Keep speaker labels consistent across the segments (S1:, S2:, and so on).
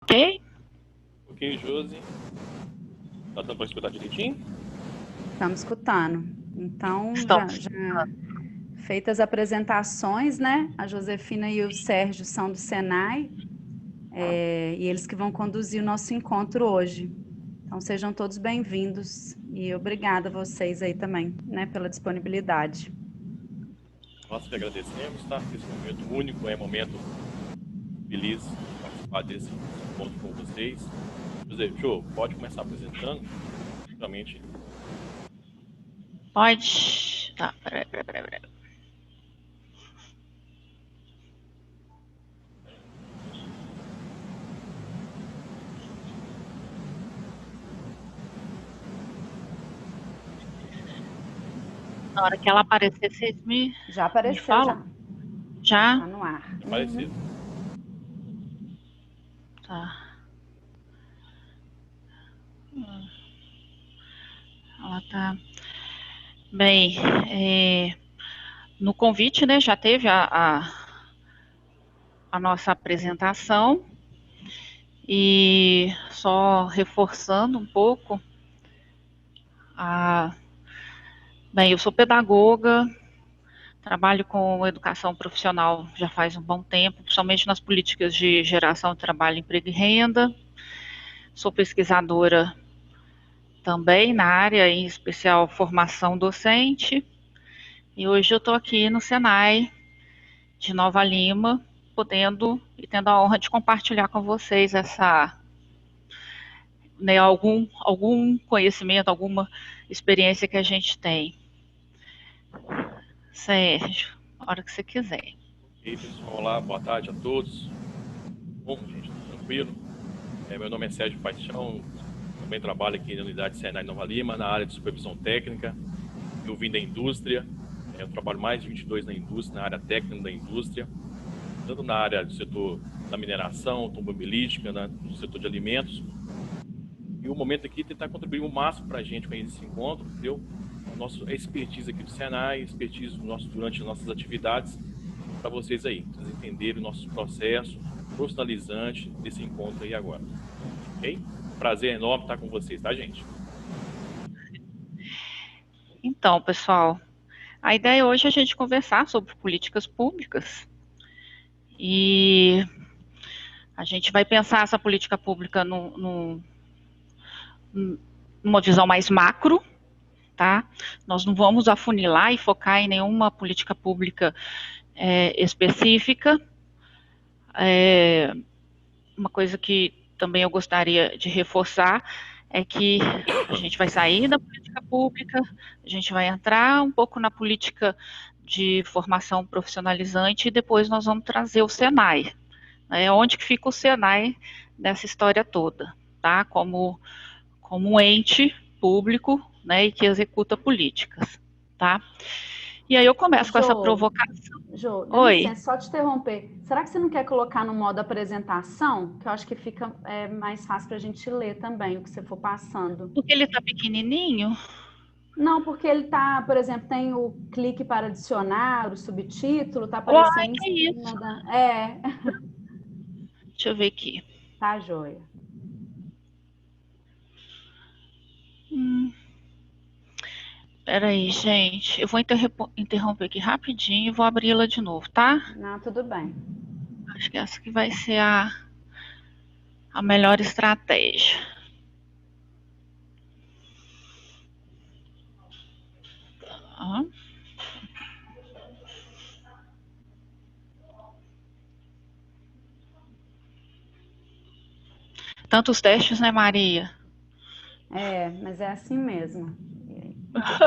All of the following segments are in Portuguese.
S1: Ok?
S2: Ok, Josi. Tá dando para escutar direitinho?
S3: Estamos escutando. Então, já,
S1: Estamos.
S3: já feitas as apresentações, né? A Josefina e o Sérgio são do Senai, e eles que vão conduzir o nosso encontro hoje. Então, sejam todos bem-vindos e obrigada a vocês aí também, né, pela disponibilidade.
S2: Nós que agradecemos, tá? Esse momento único, é um momento feliz de participar desse encontro com vocês. José, Jô, pode começar apresentando? Realmente,
S1: Pode. Tá, peraí. Na hora que ela aparecer, vocês
S3: Já
S1: me
S3: apareceu,
S1: falam?
S3: já.
S1: Já?
S3: Tá no ar.
S2: é parecido.
S1: Tá. Ela tá. Bem, no convite, né, já teve a nossa apresentação e só reforçando um pouco, bem, eu sou pedagoga, trabalho com educação profissional já faz um bom tempo, principalmente nas políticas de geração de trabalho, emprego e renda. Sou pesquisadora também na área, em especial formação docente. E hoje eu estou aqui no Senai de Nova Lima, podendo e tendo a honra de compartilhar com vocês né, algum conhecimento, alguma experiência que a gente tem. Sérgio, a hora que você quiser.
S2: Ok, pessoal, olá, boa tarde a todos. Bom, gente, tudo tranquilo? Meu nome é Sérgio Paixão, também trabalho aqui na unidade Senai Nova Lima, na área de supervisão técnica. Eu vim da indústria, eu trabalho mais de 22 na indústria, na área técnica da indústria, tanto na área do setor da mineração, automobilística, no setor de alimentos. E o momento aqui é tentar contribuir o máximo para a gente com esse encontro, entendeu? A nossa expertise aqui do Senai, expertise durante as nossas atividades, para vocês aí, pra vocês entenderem o nosso processo profissionalizante desse encontro aí agora. Ok? Prazer enorme estar com vocês, tá, gente?
S1: Então, pessoal, a ideia hoje é a gente conversar sobre políticas públicas e a gente vai pensar essa política pública numa visão mais macro, tá? Nós não vamos afunilar e focar em nenhuma política pública específica. Uma coisa que também eu gostaria de reforçar é que a gente vai sair da política pública, a gente vai entrar um pouco na política de formação profissionalizante e depois nós vamos trazer o Senai. Onde que fica o Senai nessa história toda, tá? Como um ente público, né, e que executa políticas, tá? E aí eu começo com essa provocação.
S3: Jô, dá
S1: Oi.
S3: licença, só te interromper. Será que você não quer colocar no modo apresentação? Que eu acho que fica mais fácil para a gente ler também o que você for passando.
S1: Porque ele tá pequenininho?
S3: Não, porque ele tá, por exemplo, tem o clique para adicionar, o subtítulo, tá
S1: Uai,
S3: aparecendo em
S1: que isso?
S3: cima da. É,
S1: Deixa eu ver aqui.
S3: tá, joia.
S1: Peraí, gente. Eu vou interromper aqui rapidinho e vou abri-la de novo, tá?
S3: Não, tudo bem.
S1: Acho que essa que vai ser a melhor estratégia. Tá. Tantos testes, né, Maria?
S3: Mas é assim mesmo.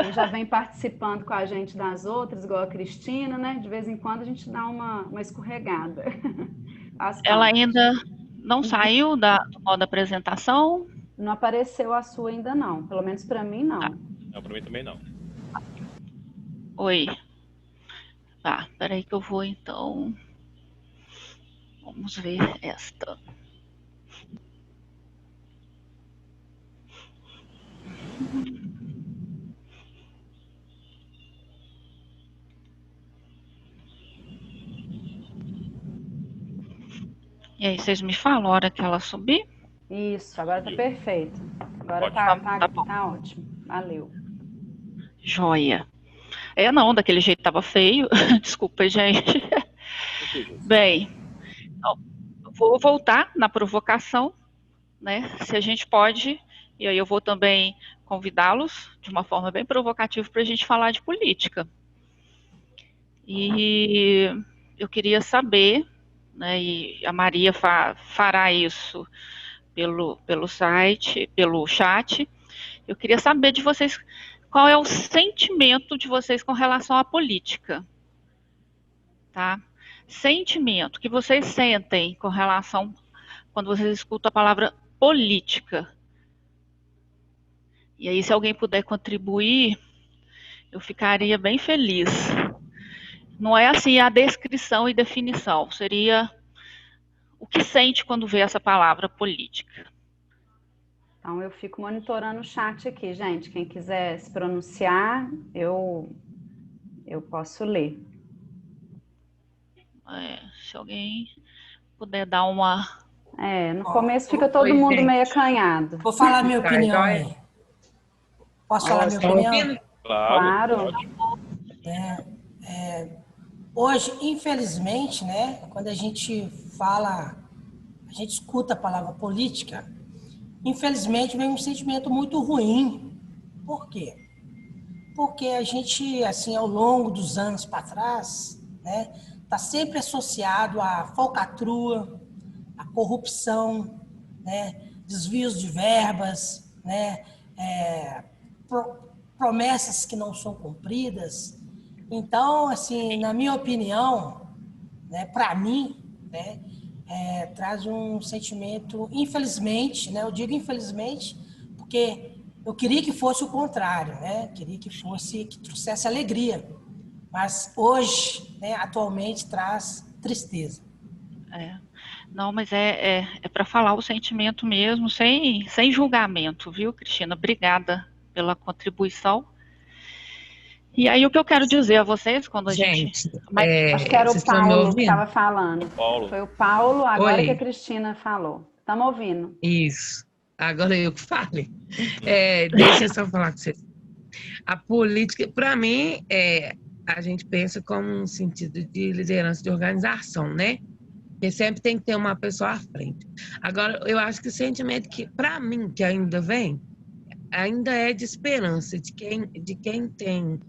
S3: Quem já vem participando com a gente das outras, igual a Cristina, né? De vez em quando a gente dá uma escorregada. Faz
S1: Ela
S3: parte.
S1: ainda não saiu do modo apresentação?
S3: Não apareceu a sua ainda não, pelo menos para mim
S1: Tá.
S3: não.
S2: Não, para mim também não.
S1: Oi. Tá, peraí que eu vou então. Vamos ver esta. E aí vocês me falam a hora que ela subir?
S3: Isso, agora tá perfeito. Agora
S1: Tá bom.
S3: tá ótimo. Valeu.
S1: Joia. Não, daquele jeito tava feio. Desculpa, gente. Bem, então, vou voltar na provocação, né? Se a gente pode, e aí eu vou também convidá-los de uma forma bem provocativa para a gente falar de política. E eu queria saber, né, e a Maria fará isso pelo site, pelo chat. Eu queria saber de vocês qual é o sentimento de vocês com relação à política, tá? Sentimento que vocês sentem com relação quando vocês escutam a palavra política. E aí, se alguém puder contribuir, eu ficaria bem feliz. Não é assim a descrição e definição, seria o que sente quando vê essa palavra política.
S3: Então, eu fico monitorando o chat aqui, gente. Quem quiser se pronunciar, eu posso ler.
S1: Se alguém puder dar uma...
S3: No começo fica todo mundo meio acanhado.
S4: Vou falar minha opinião aí. Posso falar minha opinião?
S3: Claro.
S4: Hoje, infelizmente, né, quando a gente escuta a palavra política, infelizmente vem um sentimento muito ruim. Por quê? Porque a gente, assim, ao longo dos anos para trás, né, está sempre associado à falcatrua, à corrupção, né, desvios de verbas, né, promessas que não são cumpridas. Então, assim, na minha opinião, né, para mim, né, traz um sentimento, infelizmente, né, eu digo infelizmente, porque eu queria que fosse o contrário, né, queria que trouxesse alegria, mas hoje, né, atualmente, traz tristeza.
S1: Não, mas é para falar o sentimento mesmo, sem julgamento, viu, Cristina? Obrigada pela contribuição. E aí o que eu quero dizer a vocês quando a gente...
S3: Acho que era o Paulo que estava falando.
S2: Paulo.
S3: Foi o Paulo, agora
S5: Oi.
S3: que a Cristina falou. Estamos ouvindo.
S5: Isso. Agora eu que falei. Deixa eu só falar com vocês. A política, para mim, a gente pensa como um sentido de liderança de organização, né? Porque sempre tem que ter uma pessoa à frente. Agora, eu acho que o sentimento que, para mim, que ainda vem, ainda é de esperança, de quem tem,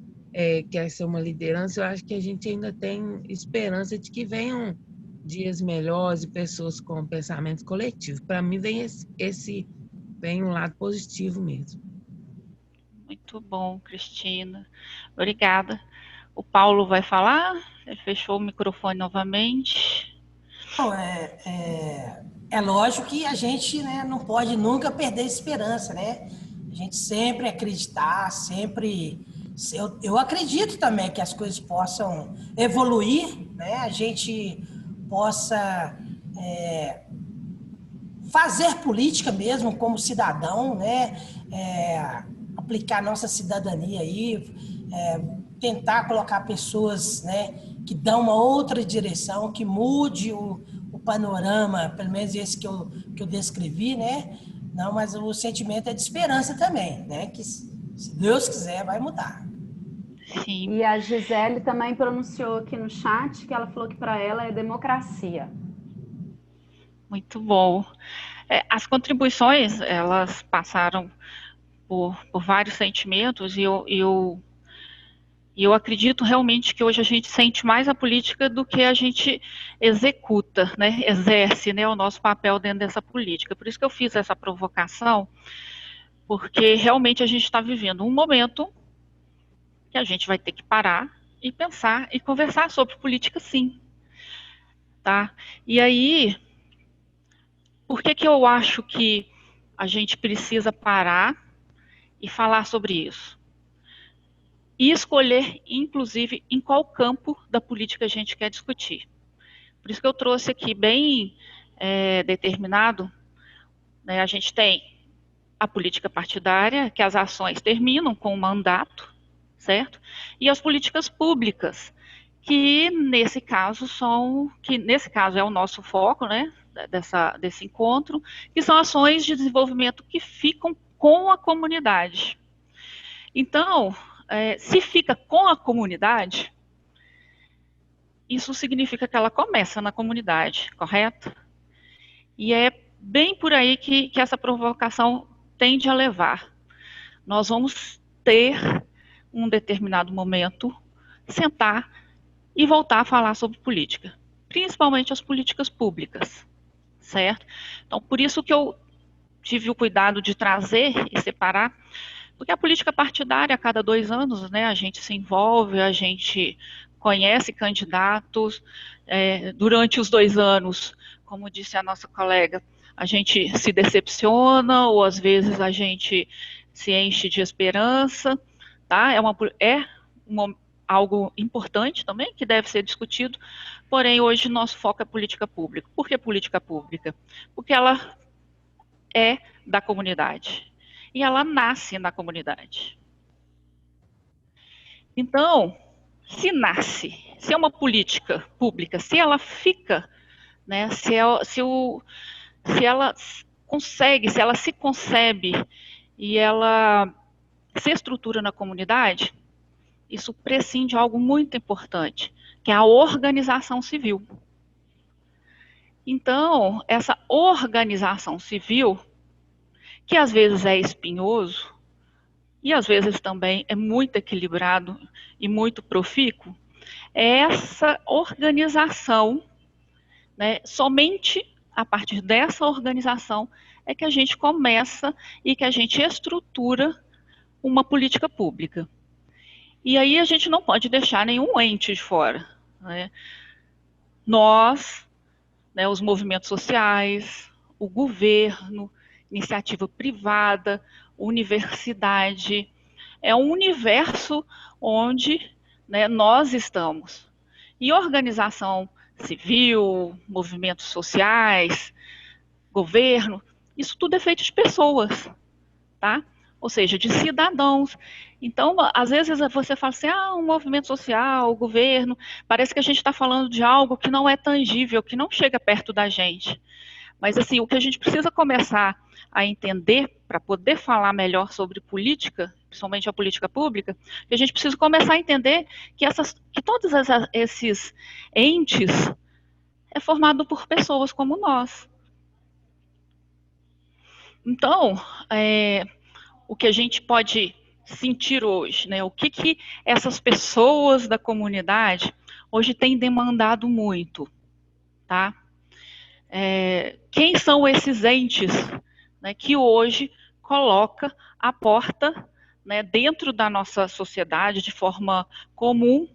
S5: quer ser uma liderança. Eu acho que a gente ainda tem esperança de que venham dias melhores e pessoas com pensamentos coletivos. Para mim, vem um lado positivo mesmo.
S1: Muito bom, Cristina. Obrigada. O Paulo vai falar? Ele fechou o microfone novamente.
S4: Não, é lógico que a gente, né, não pode nunca perder a esperança, né? A gente sempre acreditar, sempre... Eu acredito também que as coisas possam evoluir, né? A gente possa fazer política mesmo como cidadão, né? Aplicar nossa cidadania aí, tentar colocar pessoas, né, que dão uma outra direção, que mude o panorama, pelo menos esse que eu descrevi, né? Não, mas o sentimento é de esperança também, né? Que se Deus quiser, vai mudar.
S1: Sim.
S3: E a Gisele também pronunciou aqui no chat que ela falou que para ela é democracia.
S1: Muito bom. As contribuições, elas passaram por vários sentimentos e eu acredito realmente que hoje a gente sente mais a política do que a gente executa, né? Exerce, né, o nosso papel dentro dessa política. Por isso que eu fiz essa provocação, porque realmente a gente está vivendo um momento que a gente vai ter que parar e pensar e conversar sobre política, sim. Tá? E aí, por que eu acho que a gente precisa parar e falar sobre isso? E escolher, inclusive, em qual campo da política a gente quer discutir. Por isso que eu trouxe aqui bem determinado, né, a gente tem a política partidária, que as ações terminam com o mandato, certo? E as políticas públicas, que nesse caso é o nosso foco, né? desse encontro, que são ações de desenvolvimento que ficam com a comunidade. Então, se fica com a comunidade, isso significa que ela começa na comunidade, correto? E é bem por aí que essa provocação tende a levar. Nós vamos ter, um determinado momento, sentar e voltar a falar sobre política, principalmente as políticas públicas, certo? Então, por isso que eu tive o cuidado de trazer e separar, porque a política partidária, a cada 2 anos, né, a gente se envolve, a gente conhece candidatos, durante os 2 anos, como disse a nossa colega, a gente se decepciona, ou às vezes a gente se enche de esperança, tá? Algo importante também, que deve ser discutido, porém hoje nosso foco é política pública. Por que política pública? Porque ela é da comunidade, e ela nasce na comunidade. Então, se nasce, se é uma política pública, se ela fica, né, se ela consegue, se ela se concebe e ela se estrutura na comunidade, isso prescinde de algo muito importante, que é a organização civil. Então, essa organização civil, que às vezes é espinhoso, e às vezes também é muito equilibrado e muito profícuo, é essa organização, né, somente a partir dessa organização é que a gente começa e que a gente estrutura uma política pública. E aí a gente não pode deixar nenhum ente de fora, né? Nós, né, os movimentos sociais, o governo, iniciativa privada, universidade, é um universo onde, né, nós estamos. E organização civil, movimentos sociais, governo, isso tudo é feito de pessoas, tá? Ou seja, de cidadãos. Então, às vezes você fala assim, um movimento social, o governo, parece que a gente está falando de algo que não é tangível, que não chega perto da gente. Mas, assim, o que a gente precisa começar a entender, para poder falar melhor sobre política, principalmente a política pública, que a gente precisa começar a entender que todos esses entes é formado por pessoas como nós. Então, o que a gente pode sentir hoje, né? O que essas pessoas da comunidade hoje têm demandado muito, tá? Quem são esses entes, né, que hoje coloca a porta, né, dentro da nossa sociedade de forma comum,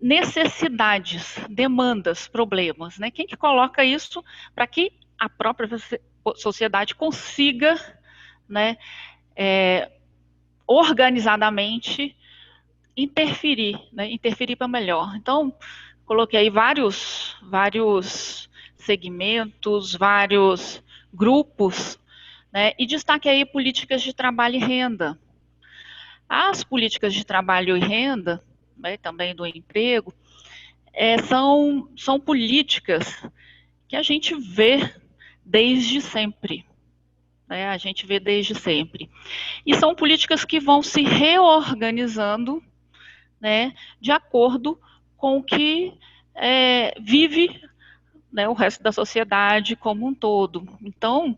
S1: necessidades, demandas, problemas, né? Quem que coloca isso para que a própria sociedade consiga, né, organizadamente interferir, né, interferir para melhor. Então, coloquei aí vários segmentos, vários grupos, né, e destaque aí políticas de trabalho e renda. As políticas de trabalho e renda, né, também do emprego, são políticas que a gente vê desde sempre. Né, a gente vê desde sempre. E são políticas que vão se reorganizando, né, de acordo com o que vive, né, o resto da sociedade como um todo. Então,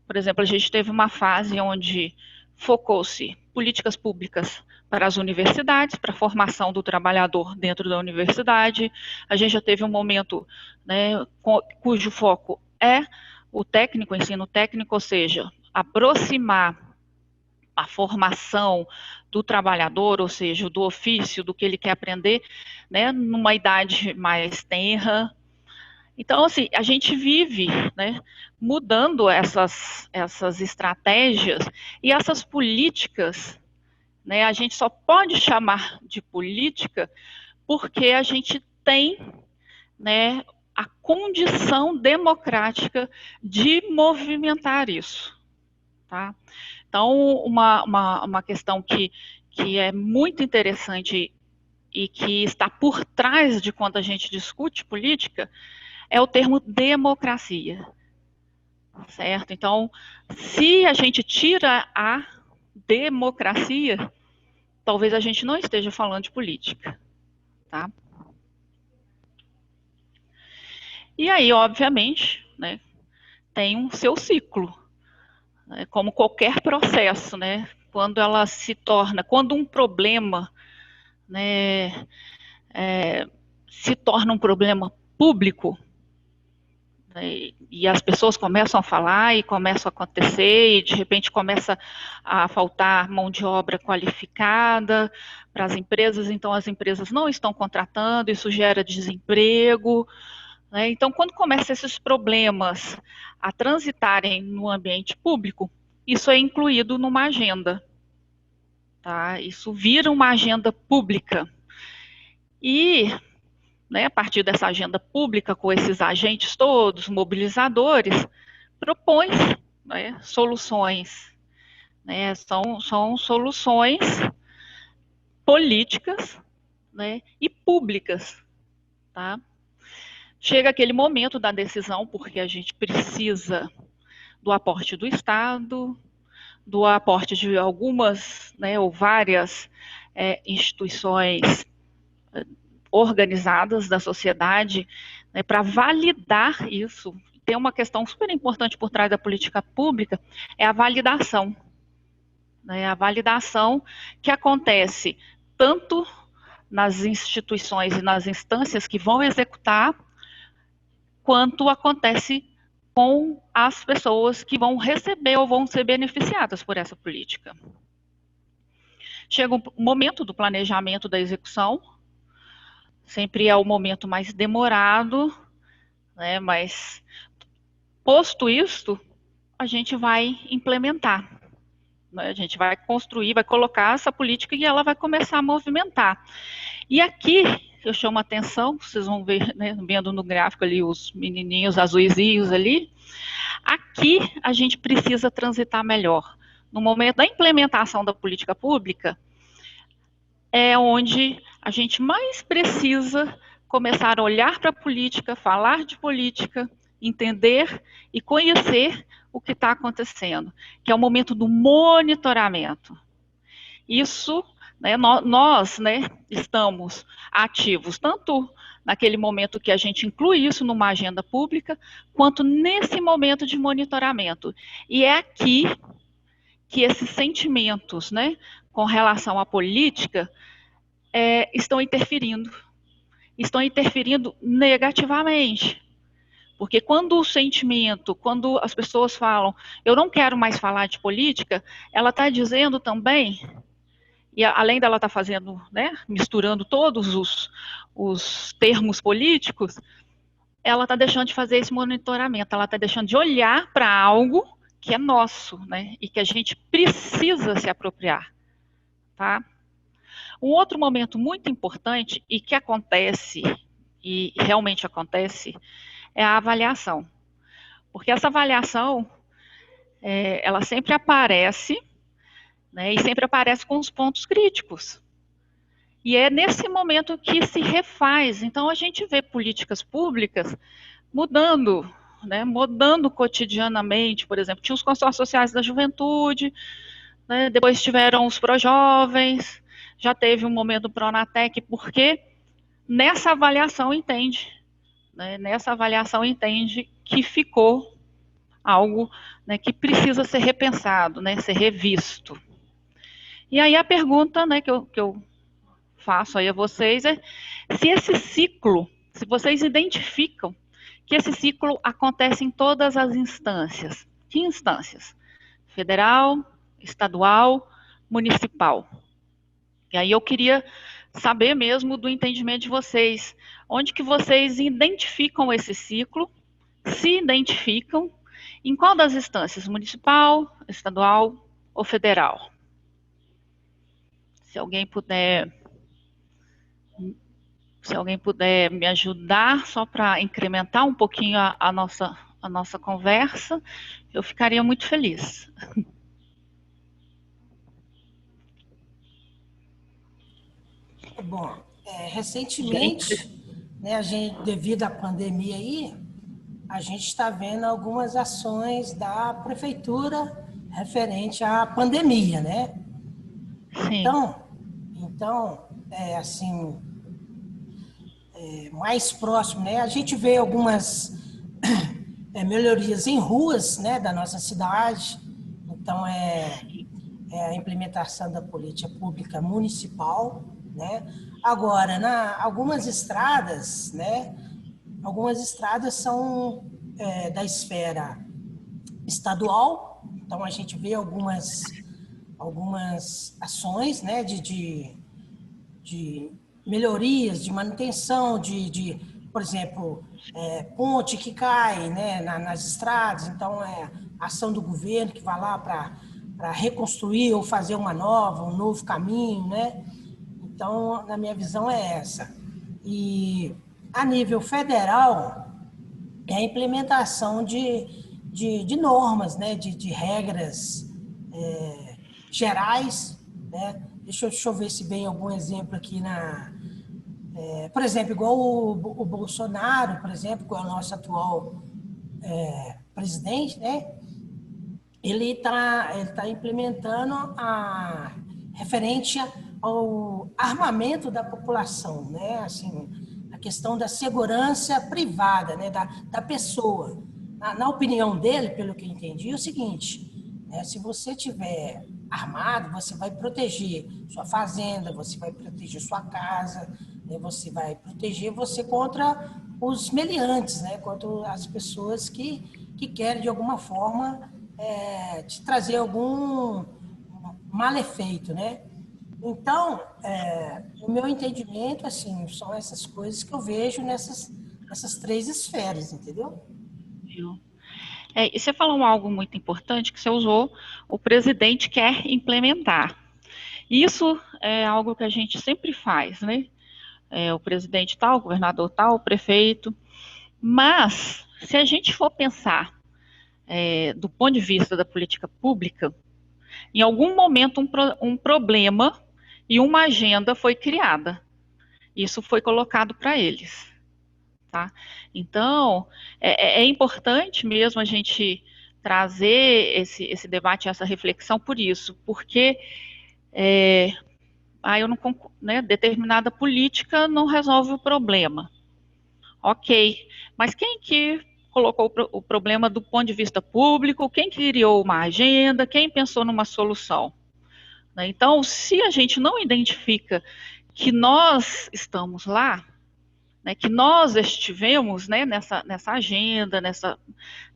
S1: por exemplo, a gente teve uma fase onde focou-se políticas públicas para as universidades, para a formação do trabalhador dentro da universidade. A gente já teve um momento, né, cujo foco é o técnico, o ensino técnico, ou seja, aproximar a formação do trabalhador, ou seja, do ofício, do que ele quer aprender, né, numa idade mais tenra. Então, assim, a gente vive, né, mudando essas estratégias e essas políticas, né, a gente só pode chamar de política porque a gente tem, né, a condição democrática de movimentar isso, tá? Então, uma questão que é muito interessante e que está por trás de quando a gente discute política é o termo democracia, certo? Então, se a gente tira a democracia, talvez a gente não esteja falando de política, tá? E aí, obviamente, né, tem um seu ciclo, né, como qualquer processo, né? Quando ela se torna, quando um problema, né, se torna um problema público, né, e as pessoas começam a falar e começam a acontecer, e de repente começa a faltar mão de obra qualificada para as empresas, então as empresas não estão contratando, isso gera desemprego, né? Então, quando começam esses problemas a transitarem no ambiente público, isso é incluído numa agenda, tá? Isso vira uma agenda pública. E, né, a partir dessa agenda pública, com esses agentes todos, mobilizadores, propõe, né, soluções, né? São soluções políticas, né, e públicas, tá? Chega aquele momento da decisão, porque a gente precisa do aporte do Estado, do aporte de algumas, né, ou várias instituições organizadas da sociedade, né, para validar isso. Tem uma questão super importante por trás da política pública, é a validação. Né, a validação que acontece tanto nas instituições e nas instâncias que vão executar, quanto acontece com as pessoas que vão receber ou vão ser beneficiadas por essa política. Chega o momento do planejamento da execução, sempre é o momento mais demorado, né, mas posto isto, a gente vai implementar, né, a gente vai construir, vai colocar essa política e ela vai começar a movimentar. E aqui eu chamo a atenção, vocês vão ver, né, vendo no gráfico ali os menininhos azuizinhos ali, aqui a gente precisa transitar melhor. No momento da implementação da política pública, é onde a gente mais precisa começar a olhar para a política, falar de política, entender e conhecer o que está acontecendo, que é o momento do monitoramento. Isso, né, nós, né, estamos ativos, tanto naquele momento que a gente inclui isso numa agenda pública, quanto nesse momento de monitoramento. E é aqui que esses sentimentos, né, com relação à política, estão interferindo negativamente. Porque quando o sentimento, quando as pessoas falam, eu não quero mais falar de política, ela está dizendo também, e além dela estar fazendo, né, misturando todos os termos políticos, ela está deixando de fazer esse monitoramento, ela está deixando de olhar para algo que é nosso, né, e que a gente precisa se apropriar, tá? Um outro momento muito importante e que acontece, e realmente acontece, é a avaliação. Porque essa avaliação, ela sempre aparece, né, e sempre aparece com os pontos críticos. E é nesse momento que se refaz. Então, a gente vê políticas públicas mudando, né, mudando cotidianamente. Por exemplo, tinha os consórcios sociais da juventude, né, depois tiveram os pró-jovens, já teve um momento do Pronatec, porque nessa avaliação entende, né, que ficou algo, né, que precisa ser repensado, né, ser revisto. E aí a pergunta, né, que eu faço aí a vocês é se esse ciclo, se vocês identificam que esse ciclo acontece em todas as instâncias. Que instâncias? Federal, estadual, municipal. E aí eu queria saber mesmo do entendimento de vocês, onde que vocês identificam esse ciclo, se identificam, em qual das instâncias? Municipal, estadual ou federal? Se alguém puder me ajudar, só para incrementar um pouquinho a nossa conversa, eu ficaria muito feliz.
S4: Bom, recentemente né, a gente, devido à pandemia aí, a gente está vendo algumas ações da prefeitura referente à pandemia, né?
S1: Sim.
S4: Então assim, mais próximo, né? A gente vê algumas melhorias em ruas, né, da nossa cidade. Então, a implementação da política pública municipal, né? Agora, algumas estradas, né? Algumas estradas são da esfera estadual, então a gente vê algumas ações, né, de melhorias, de manutenção, por exemplo, ponte que cai, né, nas estradas, então ação do governo que vai lá para reconstruir ou fazer uma nova, um novo caminho, né? Então, na minha visão é essa. E a nível federal, é a implementação de normas, né, de regras gerais, né? Deixa eu ver se vem algum exemplo aqui por exemplo, igual o Bolsonaro, por exemplo, que é o nosso atual presidente, né? Ele tá implementando referente ao armamento da população, né? Assim, a questão da segurança privada, né? Da pessoa. Na opinião dele, pelo que eu entendi, é o seguinte, né? Se você tiver armado, você vai proteger sua fazenda, você vai proteger sua casa, né? Você vai proteger você contra os meliantes, né? Contra as pessoas que querem, de alguma forma, te trazer algum malefeito, né? Então, o meu entendimento, assim, são essas coisas que eu vejo nessas 3 esferas, entendeu?
S1: E você falou algo muito importante que você usou, o presidente quer implementar. Isso é algo que a gente sempre faz, né? O presidente tal, o governador tal, o prefeito. Mas, se a gente for pensar do ponto de vista da política pública, em algum momento um problema e uma agenda foi criada. Isso foi colocado para eles. Tá? Então, é importante mesmo a gente trazer esse debate, essa reflexão por isso, porque eu não concordo, né, determinada política não resolve o problema. Ok, mas quem que colocou o problema do ponto de vista público, quem criou uma agenda, quem pensou numa solução? Né? Então, se a gente não identifica que nós estamos lá, né, que nós estivemos, né, nessa agenda,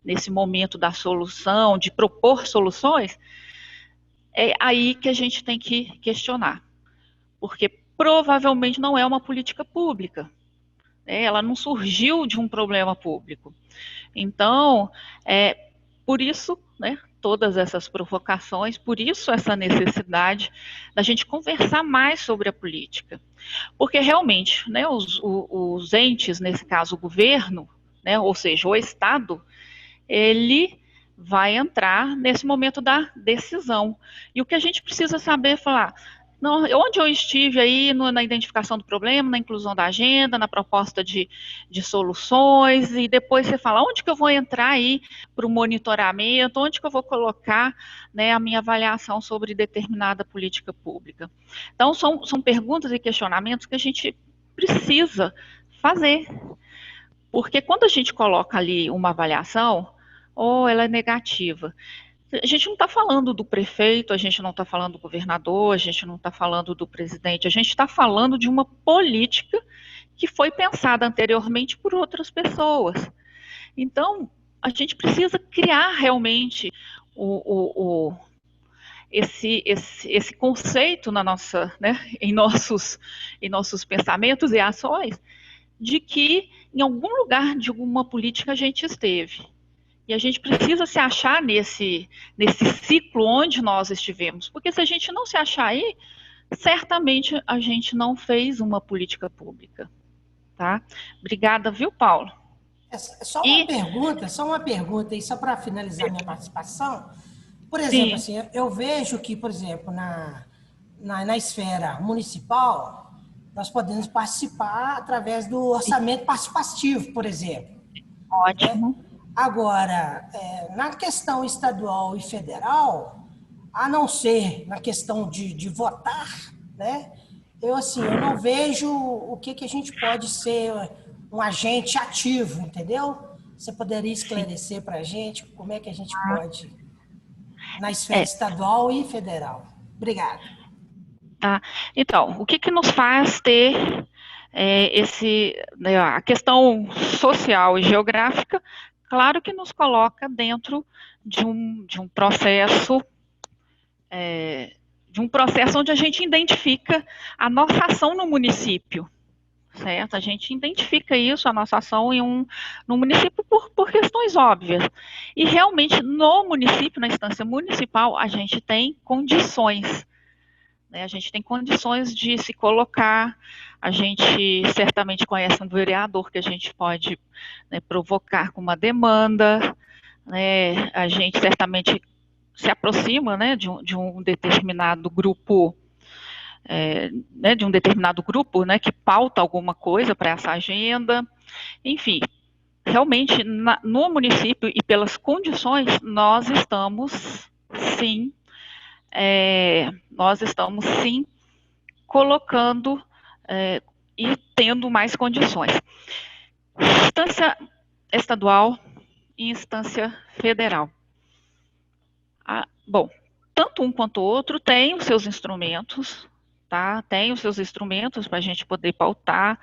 S1: nesse momento da solução, de propor soluções, é aí que a gente tem que questionar. Porque provavelmente não é uma política pública. Né, ela não surgiu de um problema público. Então, por isso, né, todas essas provocações, por isso essa necessidade da gente conversar mais sobre a política. Porque realmente, né, os entes, nesse caso o governo, né, ou seja, o Estado, ele vai entrar nesse momento da decisão. E o que a gente precisa saber é falar, não, onde eu estive aí na identificação do problema, na inclusão da agenda, na proposta de soluções, e depois você fala, onde que eu vou entrar aí para o monitoramento, onde que eu vou colocar, né, a minha avaliação sobre determinada política pública. Então, são perguntas e questionamentos que a gente precisa fazer. Porque quando a gente coloca ali uma avaliação, ou ela é negativa, a gente não está falando do prefeito, a gente não está falando do governador, a gente não está falando do presidente, a gente está falando de uma política que foi pensada anteriormente por outras pessoas. Então, a gente precisa criar realmente esse conceito na nossa, né, em nossos pensamentos e ações, de que em algum lugar de alguma política a gente esteve. E a gente precisa se achar nesse ciclo onde nós estivemos. Porque se a gente não se achar aí, certamente a gente não fez uma política pública. Tá? Obrigada, viu, Paulo?
S4: Só uma pergunta, e só para finalizar minha participação. Por exemplo, assim, eu vejo que, por exemplo, na esfera municipal, nós podemos participar através do orçamento participativo, por exemplo.
S1: Ótimo.
S4: Agora, na questão estadual e federal, a não ser na questão de votar, né? Eu não vejo o que a gente pode ser um agente ativo, entendeu? Você poderia esclarecer para a gente como é que a gente pode, na esfera estadual e federal? Obrigada.
S1: Tá. Então, o que nos faz ter a questão social e geográfica, claro que nos coloca dentro de um processo onde a gente identifica a nossa ação no município, certo? A gente identifica isso, a nossa ação no município por questões óbvias. E realmente no município, na instância municipal, a gente tem condições, né? A gente tem condições de se colocar, a gente certamente conhece um vereador que a gente pode, né, provocar com uma demanda, né? A gente certamente se aproxima, né, de um determinado grupo, né, né, que pauta alguma coisa para essa agenda. Enfim, realmente, no município e pelas condições, nós estamos sim colocando e tendo mais condições. Instância estadual e instância federal. Bom, tanto um quanto o outro tem os seus instrumentos, tá? Tem os seus instrumentos para a gente poder pautar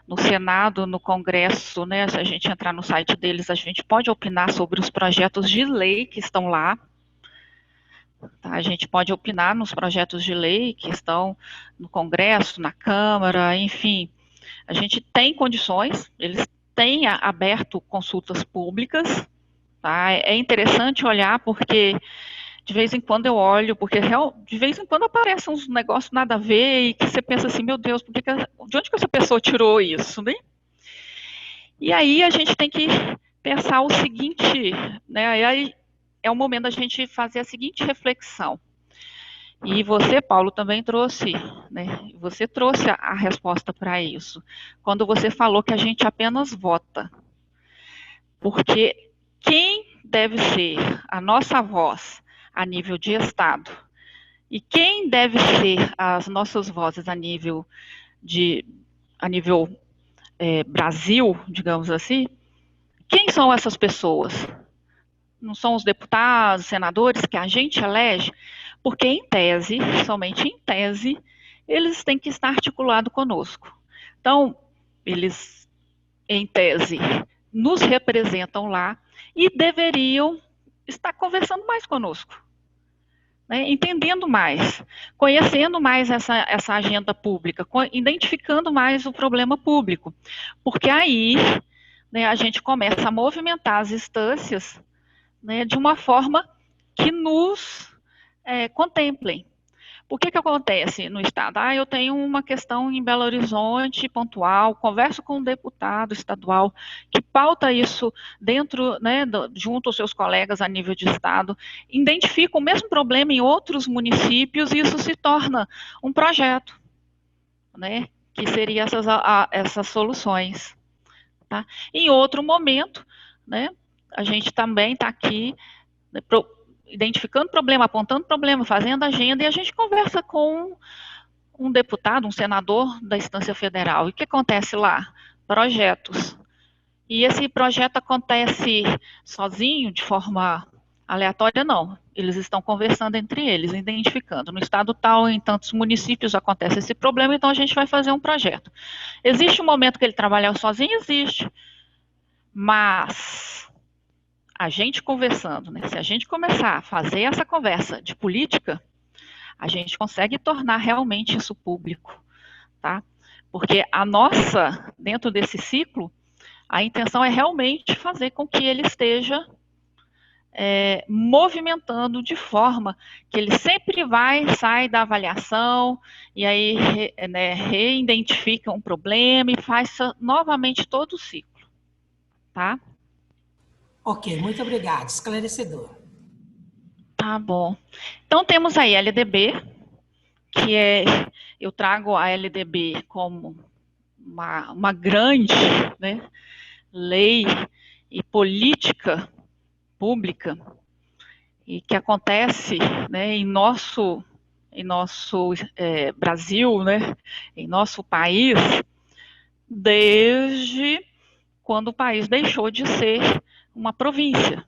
S1: no Senado, no Congresso, né? Se a gente entrar no site deles, a gente pode opinar sobre os projetos de lei que estão lá. Tá? A gente pode opinar nos projetos de lei que estão no Congresso, na Câmara, enfim. A gente tem condições, eles têm aberto consultas públicas, tá? É interessante olhar porque de vez em quando eu olho, porque de vez em quando aparecem uns negócios nada a ver e que você pensa assim, meu Deus, de onde que essa pessoa tirou isso, né? E aí a gente tem que pensar o seguinte, né? E aí é o momento da gente fazer a seguinte reflexão. E você, Paulo, também trouxe, né? Você trouxe a resposta para isso, quando você falou que a gente apenas vota. Porque quem deve ser a nossa voz a nível de Estado e quem deve ser as nossas vozes a nível Brasil, digamos assim, quem são essas pessoas? Não são os deputados, senadores que a gente elege? Porque em tese, somente em tese, eles têm que estar articulados conosco. Então, eles, em tese, nos representam lá e deveriam estar conversando mais conosco, né? Entendendo mais, conhecendo mais essa agenda pública, identificando mais o problema público, porque aí, né, a gente começa a movimentar as instâncias, né, de uma forma que nos contemplem. O que acontece no Estado? Eu tenho uma questão em Belo Horizonte, pontual, converso com um deputado estadual que pauta isso dentro, né, junto aos seus colegas a nível de Estado, identifica o mesmo problema em outros municípios e isso se torna um projeto, né, que seria essas soluções. Tá? Em outro momento, né, a gente também está aqui, né, identificando problema, apontando problema, fazendo agenda, e a gente conversa com um deputado, um senador da instância federal. E o que acontece lá? Projetos. E esse projeto acontece sozinho, de forma aleatória? Não. Eles estão conversando entre eles, identificando. No estado tal, em tantos municípios acontece esse problema, então a gente vai fazer um projeto. Existe um momento que ele trabalha sozinho? Existe. Mas a gente conversando, né? Se a gente começar a fazer essa conversa de política, a gente consegue tornar realmente isso público, tá? Porque dentro desse ciclo, a intenção é realmente fazer com que ele esteja movimentando de forma que ele sempre sai da avaliação e aí reidentifica um problema e faz novamente todo o ciclo, tá?
S4: Ok, muito obrigado. Esclarecedor.
S1: Tá bom. Então, temos aí a LDB, que eu trago a LDB como uma grande, né, lei e política pública e que acontece, né, em nosso Brasil, né, em nosso país, desde quando o país deixou de ser uma província.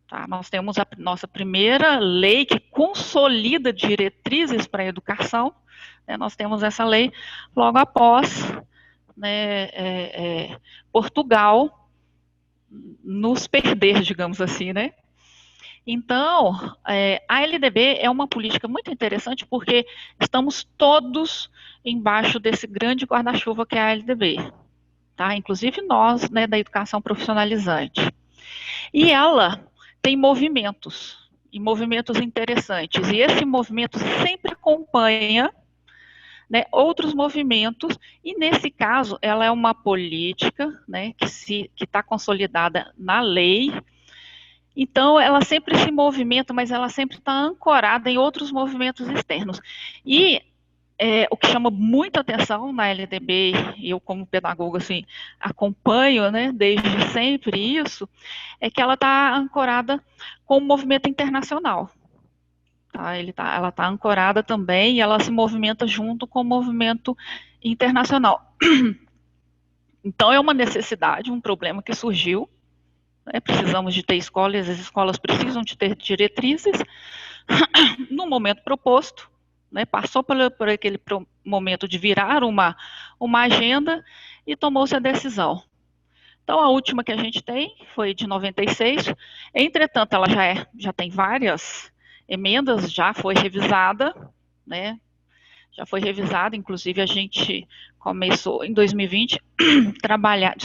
S1: Tá? Nós temos a nossa primeira lei que consolida diretrizes para a educação, né, nós temos essa lei logo após, né, Portugal nos perder, digamos assim, né? Então, a LDB é uma política muito interessante porque estamos todos embaixo desse grande guarda-chuva que é a LDB, tá? Inclusive nós, né, da educação profissionalizante. E ela tem movimentos, e movimentos interessantes, e esse movimento sempre acompanha, né, outros movimentos, e nesse caso ela é uma política, né, que está consolidada na lei. Então ela sempre se movimenta, mas ela sempre está ancorada em outros movimentos externos. E o que chama muita atenção na LDB, e eu como pedagoga assim acompanho, né, desde sempre isso, é que ela está ancorada com o movimento internacional. Tá? Ela está ancorada também e ela se movimenta junto com o movimento internacional. Então é uma necessidade, um problema que surgiu, né? Precisamos de ter escolas, as escolas precisam de ter diretrizes no momento proposto, né? Passou por aquele momento de virar uma agenda e tomou-se a decisão. Então a última que a gente tem foi de 96, entretanto ela já tem várias emendas, já foi revisada, né? Já foi revisada, inclusive a gente começou em 2020 trabalhar,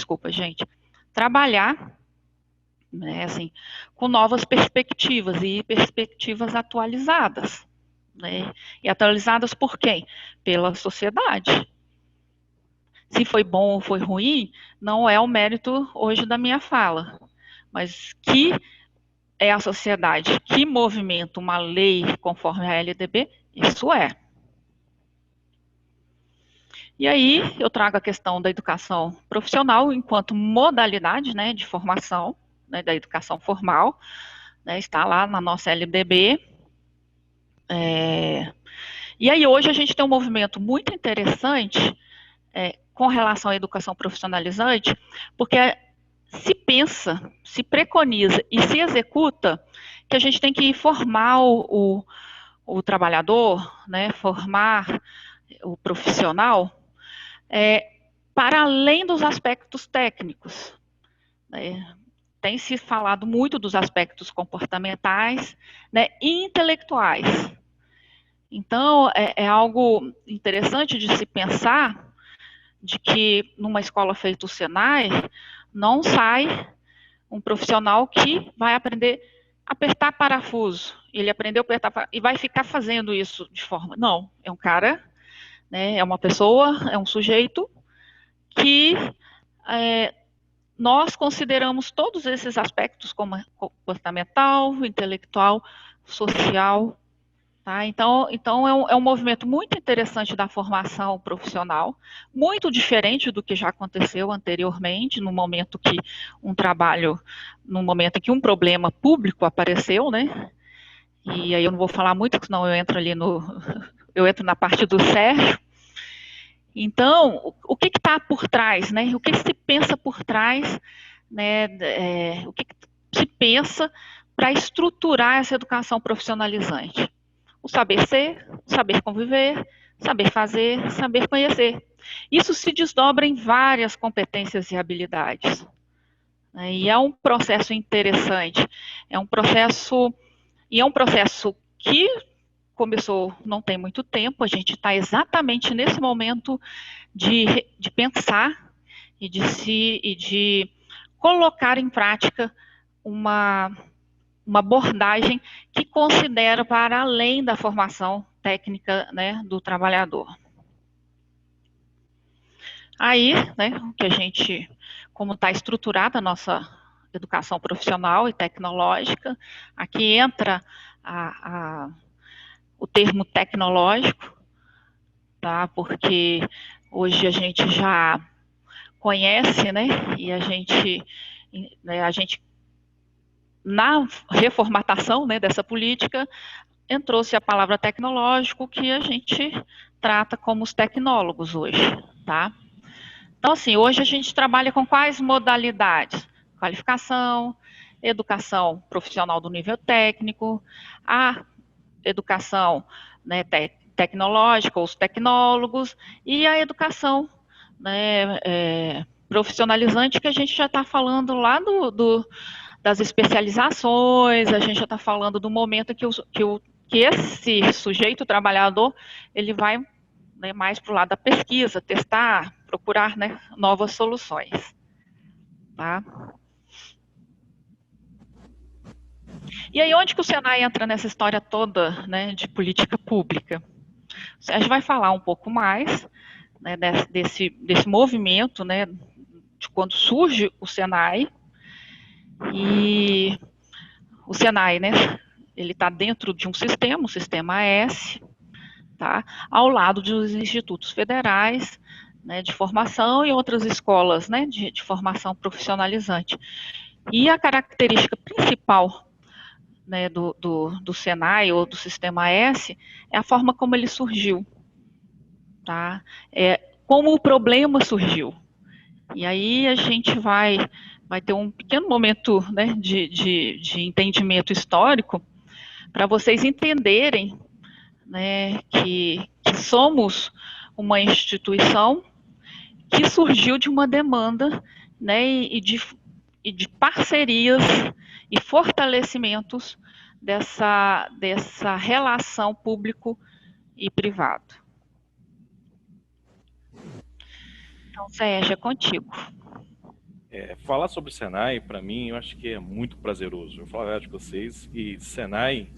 S1: né, assim, com novas perspectivas e perspectivas atualizadas, né? E atualizadas por quem? Pela sociedade. Se foi bom ou foi ruim, não é o mérito hoje da minha fala, mas que é a sociedade que movimenta uma lei conforme a LDB, isso é. E aí eu trago a questão da educação profissional enquanto modalidade, né, de formação, né, da educação formal, né, está lá na nossa LDB. E aí hoje a gente tem um movimento muito interessante com relação à educação profissionalizante, porque se pensa, se preconiza e se executa que a gente tem que formar o trabalhador, né, formar o profissional para além dos aspectos técnicos. Né? Tem se falado muito dos aspectos comportamentais, né, e intelectuais. Então, é algo interessante de se pensar de que numa escola feita o Senai, não sai um profissional que vai aprender a apertar parafuso. Ele aprendeu a apertar parafuso e vai ficar fazendo isso de forma... Não, é um cara, né, é uma pessoa, é um sujeito que nós consideramos todos esses aspectos como comportamental, intelectual, social. Tá? Então é um movimento muito interessante da formação profissional, muito diferente do que já aconteceu anteriormente, no momento que no momento em que um problema público apareceu, né? E aí eu não vou falar muito, senão eu entro eu entro na parte do Sérgio. Então, o que está por trás, né? O que se pensa por trás, né? O que se pensa para estruturar essa educação profissionalizante? O saber ser, o saber conviver, saber fazer, saber conhecer. Isso se desdobra em várias competências e habilidades. E é um processo interessante. É um processo que começou não tem muito tempo, a gente está exatamente nesse momento de pensar e de colocar em prática uma abordagem que considera para além da formação técnica, né, do trabalhador. Aí, né, que a gente, como está estruturada a nossa educação profissional e tecnológica, aqui entra o termo tecnológico, tá? Porque hoje a gente já conhece, né? E a gente na reformatação, né, dessa política, entrou-se a palavra tecnológico, que a gente trata como os tecnólogos hoje, tá? Então, assim, hoje a gente trabalha com quais modalidades? Qualificação, educação profissional do nível técnico, a educação, né, tecnológica, os tecnólogos, e a educação, né, profissionalizante, que a gente já está falando lá das especializações, a gente já está falando do momento que esse sujeito trabalhador, ele vai, né, mais para o lado da pesquisa, testar, procurar, né, novas soluções. Tá? E aí, onde que o Senai entra nessa história toda, né, de política pública? A gente vai falar um pouco mais, né, desse movimento, né, de quando surge o Senai. E o Senai, né, ele está dentro de um sistema, o Sistema S, tá, ao lado dos institutos federais, né, de formação e outras escolas, né, de formação profissionalizante. E a característica principal, né, do Senai ou do Sistema S é a forma como ele surgiu, tá? Como o problema surgiu. E aí a gente vai ter um pequeno momento, né, de entendimento histórico para vocês entenderem, né, que somos uma instituição que surgiu de uma demanda, né, e de parcerias e fortalecimentos dessa relação público e privado. Então, Sérgio, é contigo.
S2: Falar sobre o Senai, para mim, eu acho que é muito prazeroso. Eu vou falar a verdade com vocês, e Senai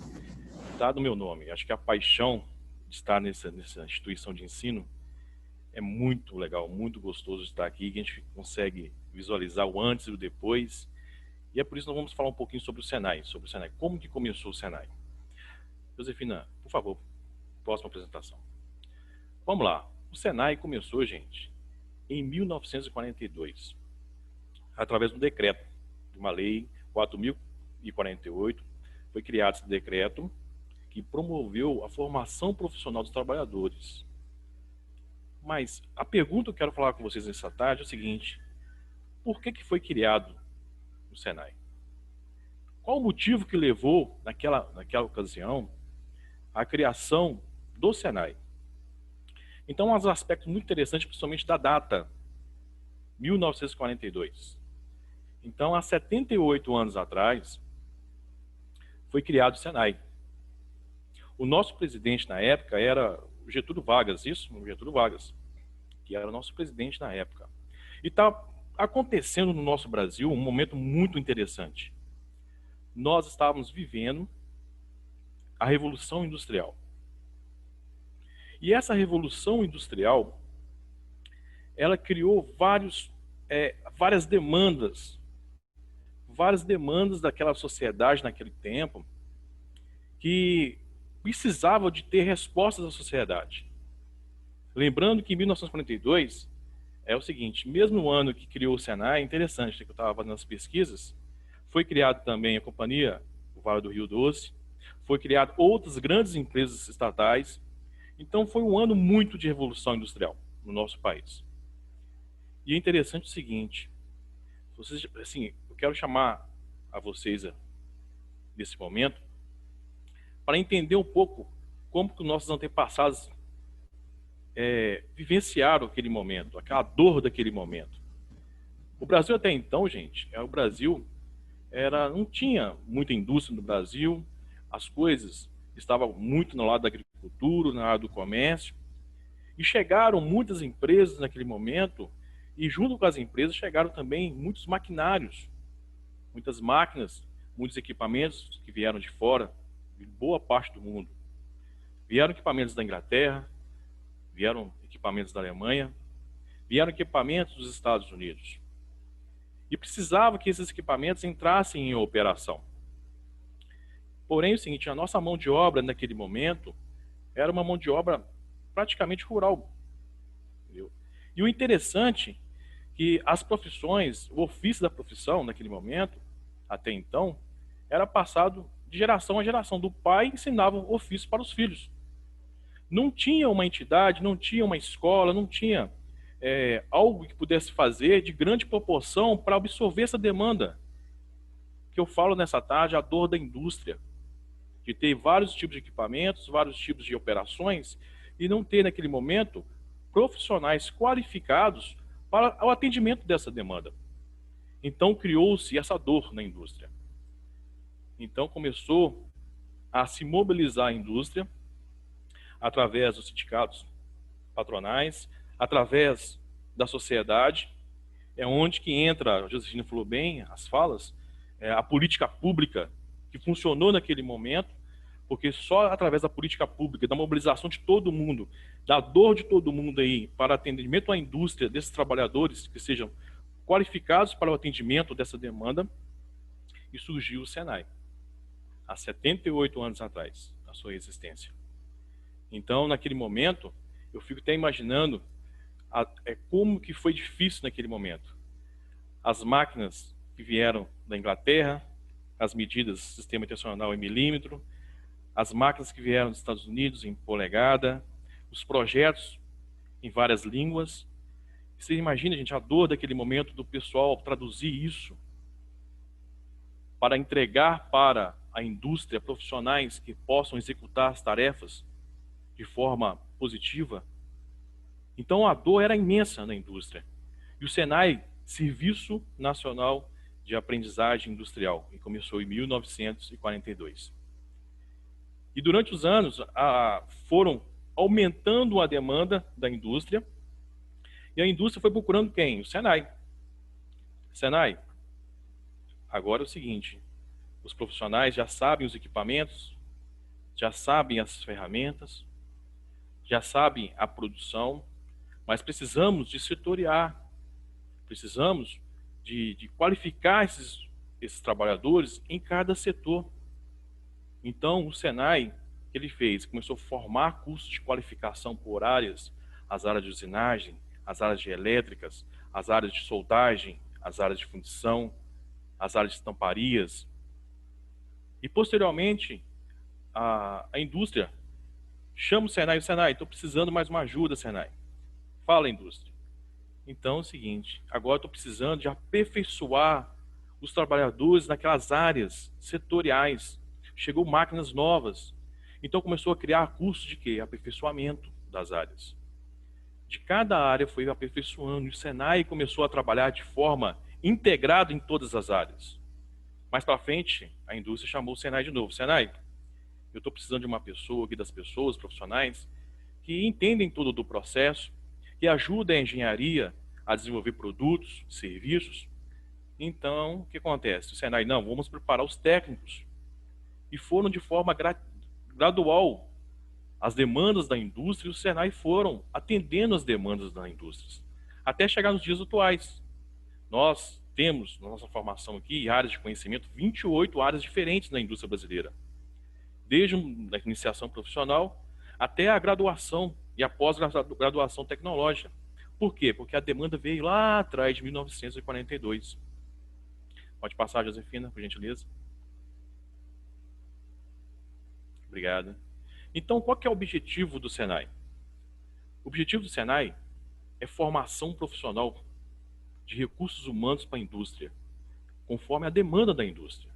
S2: está no meu nome. Acho que a paixão de estar nessa instituição de ensino é muito legal, muito gostoso de estar aqui, que a gente consegue visualizar o antes e o depois. E é por isso que nós vamos falar um pouquinho sobre o Senai, como que começou o Senai. Josefina, por favor, próxima apresentação. Vamos lá. O Senai começou, gente, em 1942, através de um decreto, de uma lei 4.048, foi criado esse decreto que promoveu a formação profissional dos trabalhadores. Mas a pergunta que eu quero falar com vocês nessa tarde é o seguinte: por que foi criado o Senai? Qual o motivo que levou, naquela ocasião, à criação do Senai? Então, um aspecto muito interessante, principalmente da data, 1942. Então, há 78 anos atrás, foi criado o Senai. O nosso presidente na época era o Getúlio Vargas, o Getúlio Vargas, que era o nosso presidente na época. E está acontecendo no nosso Brasil um momento muito interessante. Nós estávamos vivendo a Revolução Industrial. E essa Revolução Industrial, ela criou várias demandas daquela sociedade naquele tempo, que precisava de ter respostas da sociedade. Lembrando que em 1942, é o seguinte, mesmo no ano que criou o Senai, interessante, que eu estava fazendo as pesquisas, foi criado também a Companhia do Vale do Rio Doce, foi criado outras grandes empresas estatais. Então foi um ano muito de revolução industrial no nosso país. E é interessante o seguinte, vocês, assim, eu quero chamar a vocês nesse momento para entender um pouco como que nossos antepassados vivenciaram aquele momento, aquela dor daquele momento. O Brasil até então, gente, o Brasil não tinha muita indústria no Brasil, as coisas estavam muito no lado da agricultura, no lado do comércio, e chegaram muitas empresas naquele momento, e junto com as empresas chegaram também muitos maquinários, muitas máquinas, muitos equipamentos que vieram de fora, de boa parte do mundo. Vieram equipamentos da Inglaterra, vieram equipamentos da Alemanha, vieram equipamentos dos Estados Unidos. E precisava que esses equipamentos entrassem em operação. Porém, é o seguinte, a nossa mão de obra naquele momento era uma mão de obra praticamente rural. Entendeu? E o interessante é que as profissões, o ofício da profissão, naquele momento, até então, era passado de geração a geração. Do pai ensinava o ofício para os filhos. Não tinha uma entidade, não tinha uma escola, não tinha algo que pudesse fazer de grande proporção para absorver essa demanda. Que eu falo nessa tarde, a dor da indústria. De ter vários tipos de equipamentos, vários tipos de operações, e não ter, naquele momento, profissionais qualificados para o atendimento dessa demanda. Então, criou-se essa dor na indústria. Então, começou a se mobilizar a indústria através dos sindicatos patronais, através da sociedade, é onde que entra, a Josefina falou bem, as falas, a política pública que funcionou naquele momento, porque só através da política pública, da mobilização de todo mundo, da dor de todo mundo aí, para atendimento à indústria desses trabalhadores que sejam qualificados para o atendimento dessa demanda, e surgiu o Senai, há 78 anos atrás, na sua existência. Então, naquele momento, eu fico até imaginando como que foi difícil naquele momento. As máquinas que vieram da Inglaterra, as medidas do sistema internacional em milímetro, as máquinas que vieram dos Estados Unidos em polegada, os projetos em várias línguas. Você imagina, gente, a dor daquele momento do pessoal traduzir isso para entregar para a indústria profissionais que possam executar as tarefas de forma positiva. Então a dor era imensa na indústria. E o Senai, Serviço Nacional de Aprendizagem Industrial, e começou em 1942. E durante os anos foram aumentando a demanda da indústria, e a indústria foi procurando quem? O Senai. Senai, agora é o seguinte, os profissionais já sabem os equipamentos, já sabem as ferramentas, já sabem a produção, mas precisamos de setoriar, precisamos de qualificar esses trabalhadores em cada setor. Então, o Senai, que ele fez, começou a formar cursos de qualificação por áreas, as áreas de usinagem, as áreas de elétricas, as áreas de soldagem, as áreas de fundição, as áreas de estamparias. E, posteriormente, a indústria chama o Senai, estou precisando mais uma ajuda, Senai. Fala, indústria. Então, é o seguinte, agora estou precisando de aperfeiçoar os trabalhadores naquelas áreas setoriais. Chegou máquinas novas. Então, começou a criar cursos de quê? Aperfeiçoamento das áreas. De cada área foi aperfeiçoando. E o Senai começou a trabalhar de forma integrada em todas as áreas. Mais para frente, a indústria chamou o Senai de novo. Senai, eu estou precisando de uma pessoa aqui, das pessoas profissionais, que entendem todo do processo, que ajudem a engenharia a desenvolver produtos, serviços. Então, o que acontece? O Senai, não, vamos preparar os técnicos. E foram de forma gradual as demandas da indústria, e o Senai foram atendendo as demandas da indústria, até chegar nos dias atuais. Nós temos, na nossa formação aqui, áreas de conhecimento, 28 áreas diferentes na indústria brasileira. Desde a iniciação profissional até a graduação e a pós-graduação tecnológica. Por quê? Porque a demanda veio lá atrás, de 1942. Pode passar, Josefina, por gentileza. Obrigado. Então, qual que é o objetivo do Senai? O objetivo do Senai é formação profissional de recursos humanos para a indústria, conforme a demanda da indústria.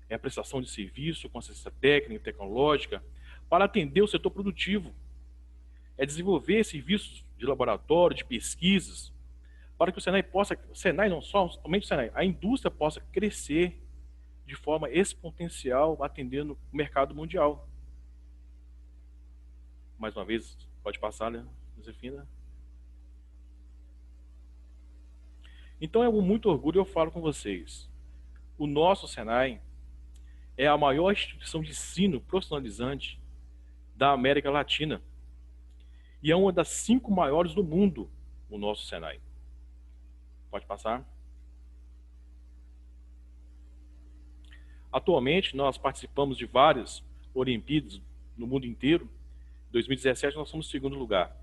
S2: É a prestação de serviço com assistência técnica e tecnológica para atender o setor produtivo. É desenvolver serviços de laboratório, de pesquisas, para que o Senai possa, somente o Senai, a indústria possa crescer de forma exponencial, atendendo o mercado mundial. Mais uma vez, pode passar, né, Josefina? Então é com muito orgulho eu falo com vocês. O nosso Senai é a maior instituição de ensino profissionalizante da América Latina. E é uma das 5 maiores do mundo, o nosso Senai. Pode passar. Atualmente, nós participamos de várias Olimpíadas no mundo inteiro, 2017 nós somos segundo lugar.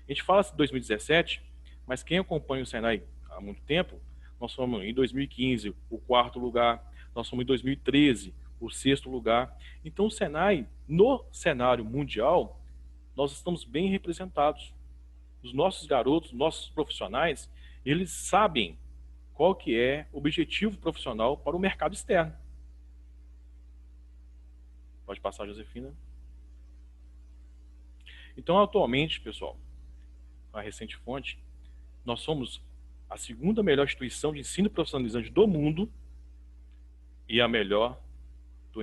S2: A gente fala de 2017, mas quem acompanha o Senai há muito tempo, nós somos em 2015 o quarto lugar, nós somos em 2013 o sexto lugar. Então o Senai, no cenário mundial, nós estamos bem representados. Os nossos garotos, nossos profissionais, eles sabem qual que é o objetivo profissional para o mercado externo. Pode passar, Josefina. Então, atualmente, pessoal, a recente fonte, nós somos a segunda melhor instituição de ensino profissionalizante do mundo e a melhor do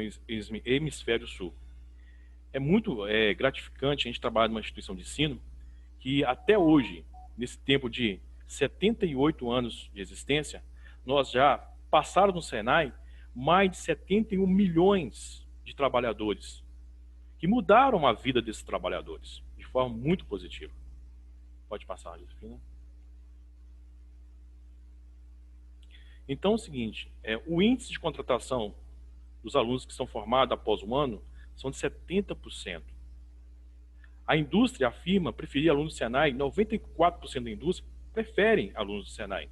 S2: hemisfério sul. É muito gratificante a gente trabalhar numa instituição de ensino que até hoje, nesse tempo de 78 anos de existência, nós já passaram no Senai mais de 71 milhões de trabalhadores que mudaram a vida desses trabalhadores de forma muito positiva. Pode passar, Josefina. Então é o seguinte, o índice de contratação dos alunos que são formados após um ano são de 70%. A indústria afirma preferir alunos do Senai, 94% da indústria preferem alunos do Senai.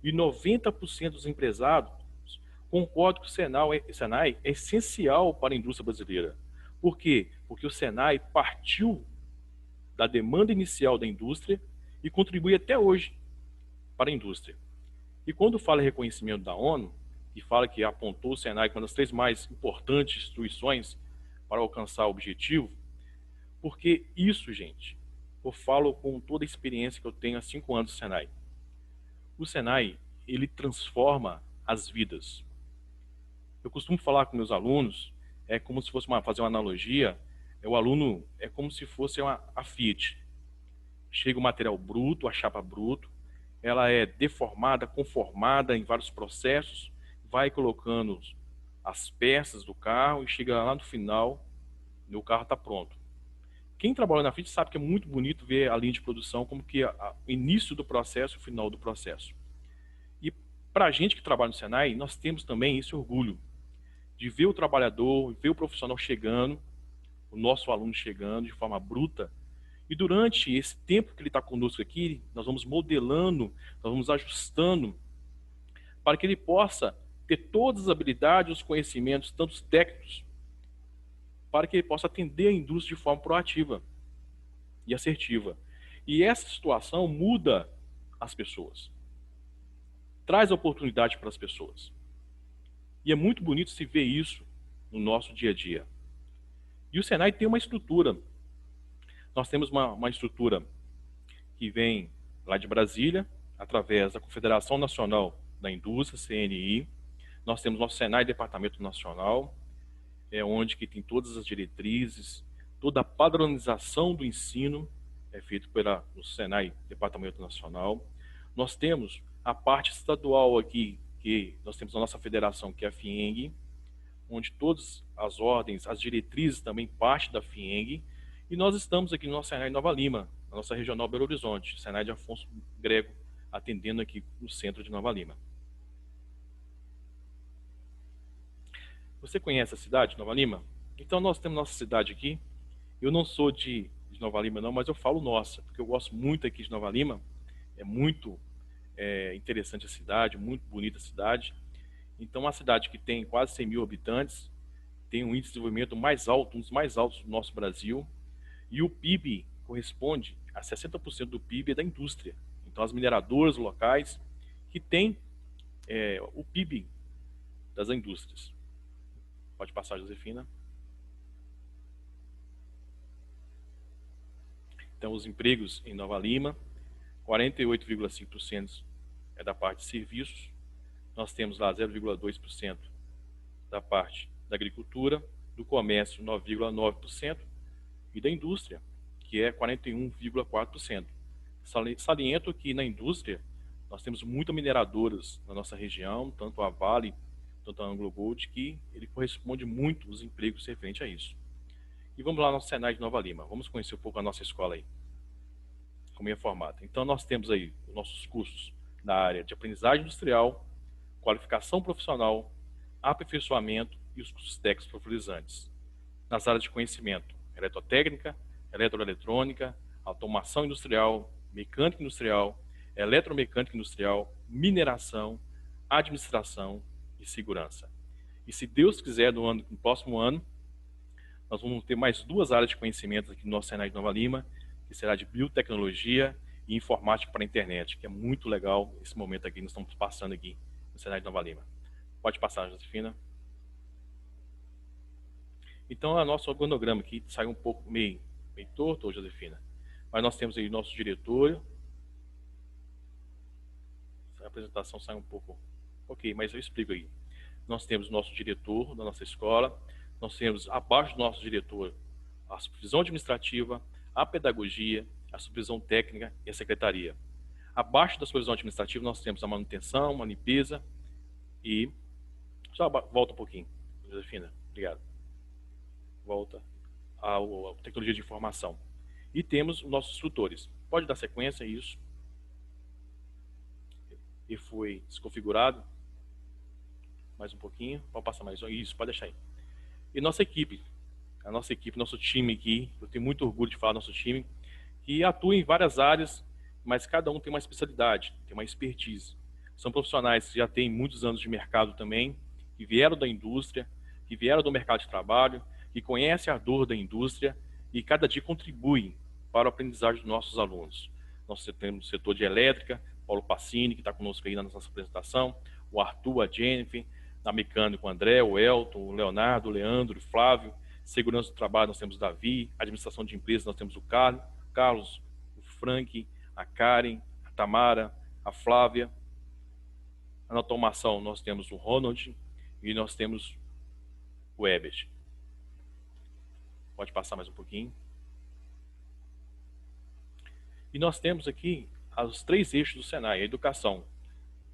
S2: E 90% dos empresários concordam que o Senai é essencial para a indústria brasileira. Por quê? Porque o Senai partiu da demanda inicial da indústria e contribui até hoje para a indústria. E quando fala em reconhecimento da ONU, e fala que apontou o Senai como uma das 3 mais importantes instituições para alcançar o objetivo, porque isso, gente, eu falo com toda a experiência que eu tenho há 5 anos no Senai. O Senai, ele transforma as vidas. Eu costumo falar com meus alunos, é como se fosse fazer uma analogia, o aluno é como se fosse a Fiat. Chega o material bruto, a chapa bruto, ela é deformada, conformada em vários processos, vai colocando as peças do carro e chega lá no final, o carro está pronto. Quem trabalha na Fiat sabe que é muito bonito ver a linha de produção, como que o início do processo e o final do processo. E para a gente que trabalha no Senai, nós temos também esse orgulho de ver o trabalhador, ver o profissional chegando, o nosso aluno chegando de forma bruta. E durante esse tempo que ele está conosco aqui, nós vamos modelando, nós vamos ajustando para que ele possa ter todas as habilidades, os conhecimentos, tanto os técnicos, para que ele possa atender a indústria de forma proativa e assertiva. E essa situação muda as pessoas, traz oportunidade para as pessoas. E é muito bonito se ver isso no nosso dia a dia. E o Senai tem uma estrutura. Nós temos uma estrutura que vem lá de Brasília, através da Confederação Nacional da Indústria, CNI. Nós temos nosso Senai Departamento Nacional, onde que tem todas as diretrizes, toda a padronização do ensino é feito no Senai Departamento Nacional. Nós temos a parte estadual aqui, que nós temos a nossa federação, que é a FIENG, onde todas as ordens, as diretrizes também parte da FIENG, e nós estamos aqui no nosso Senai Nova Lima, na nossa regional Belo Horizonte, Senai de Afonso Grego, atendendo aqui no centro de Nova Lima. Você conhece a cidade de Nova Lima? Então nós temos nossa cidade aqui. Eu não sou de Nova Lima não, mas eu falo nossa, porque eu gosto muito aqui de Nova Lima. É muito interessante a cidade, muito bonita a cidade. Então uma cidade que tem quase 100 mil habitantes, tem um índice de desenvolvimento mais alto, um dos mais altos do nosso Brasil, e o PIB corresponde a 60% do PIB da indústria. Então as mineradoras locais que têm o PIB das indústrias. Pode passar, Josefina. Então, os empregos em Nova Lima, 48,5% é da parte de serviços. Nós temos lá 0,2% da parte da agricultura, do comércio 9,9% e da indústria, que é 41,4%. Saliento que na indústria nós temos muitas mineradoras na nossa região, tanto a Vale, tanto a Anglo Gold, que ele corresponde muito os empregos referentes a isso. E vamos lá no Senai de Nova Lima. Vamos conhecer um pouco a nossa escola aí, como é formada. Então nós temos aí os nossos cursos na área de aprendizagem industrial, qualificação profissional, aperfeiçoamento e os cursos técnicos profissionalizantes. Nas áreas de conhecimento, eletrotécnica, eletroeletrônica, automação industrial, mecânica industrial, eletromecânica industrial, mineração, administração e segurança. E se Deus quiser, no próximo ano, nós vamos ter mais 2 áreas de conhecimento aqui no nosso Senai de Nova Lima, que será de biotecnologia e informática para a internet, que é muito legal esse momento aqui que nós estamos passando aqui no Senai de Nova Lima. Pode passar, Josefina. Então, o nosso organograma aqui sai um pouco meio torto, Josefina, mas nós temos aí o nosso diretor. A apresentação sai um pouco... Ok, mas eu explico aí. Nós temos o nosso diretor da nossa escola, nós temos abaixo do nosso diretor a supervisão administrativa, a pedagogia, a supervisão técnica e a secretaria. Abaixo da supervisão administrativa nós temos a manutenção, a limpeza e... Só volta um pouquinho, Josefina. Obrigado. Volta a tecnologia de informação. E temos os nossos instrutores. Pode dar sequência a isso. E foi desconfigurado. Mais um pouquinho. Pode passar mais. Isso, pode deixar aí. E nossa equipe. A nossa equipe, nosso time aqui. Eu tenho muito orgulho de falar do nosso time. Que atua em várias áreas, mas cada um tem uma especialidade, tem uma expertise. São profissionais que já têm muitos anos de mercado também, que vieram da indústria, que vieram do mercado de trabalho, que conhecem a dor da indústria e cada dia contribuem para o aprendizagem dos nossos alunos. Nós temos o setor de elétrica, Paulo Passini, que está conosco aí na nossa apresentação, o Arthur, a Jennifer, na mecânica o André, o Elton, o Leonardo, o Leandro, o Flávio, segurança do trabalho nós temos o Davi, administração de empresas nós temos o Carlos, o Frank, a Karen, a Tamara, a Flávia. Na automação nós temos o Ronald e nós temos o Ebert. Pode passar mais um pouquinho. E nós temos aqui os 3 eixos do Senai, a educação,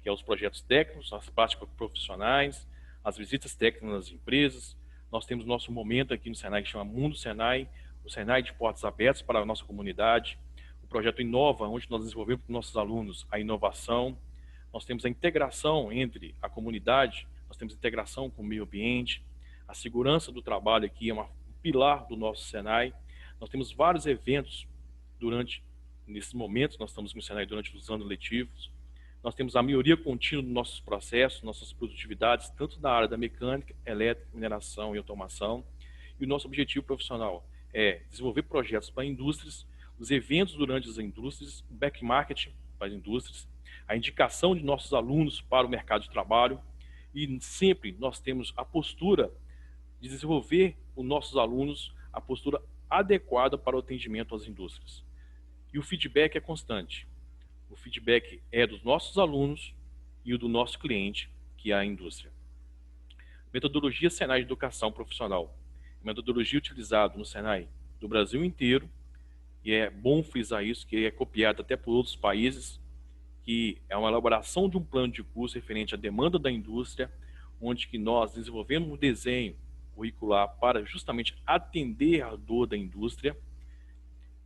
S2: que é os projetos técnicos, as práticas profissionais, as visitas técnicas nas empresas. Nós temos nosso momento aqui no Senai que chama Mundo Senai, o Senai de portas abertas para a nossa comunidade, o projeto Inova, onde nós desenvolvemos com nossos alunos a inovação. Nós temos a integração entre a comunidade, nós temos a integração com o meio ambiente, a segurança do trabalho aqui é um pilar do nosso Senai. Nós temos vários eventos nesses momentos, nós estamos no Senai durante os anos letivos. Nós temos a melhoria contínua dos nossos processos, nossas produtividades, tanto na área da mecânica, elétrica, mineração e automação. E o nosso objetivo profissional é desenvolver projetos para indústrias, os eventos durante as indústrias, o back marketing para as indústrias, a indicação de nossos alunos para o mercado de trabalho. E sempre nós temos a postura de desenvolver os nossos alunos a postura adequada para o atendimento às indústrias. E o feedback é constante. O feedback é dos nossos alunos e o do nosso cliente, que é a indústria. Metodologia Senai de Educação Profissional. Metodologia utilizada no Senai do Brasil inteiro, e é bom frisar isso, que é copiada até por outros países, que é uma elaboração de um plano de curso referente à demanda da indústria, onde que nós desenvolvemos um desenho curricular para justamente atender a dor da indústria,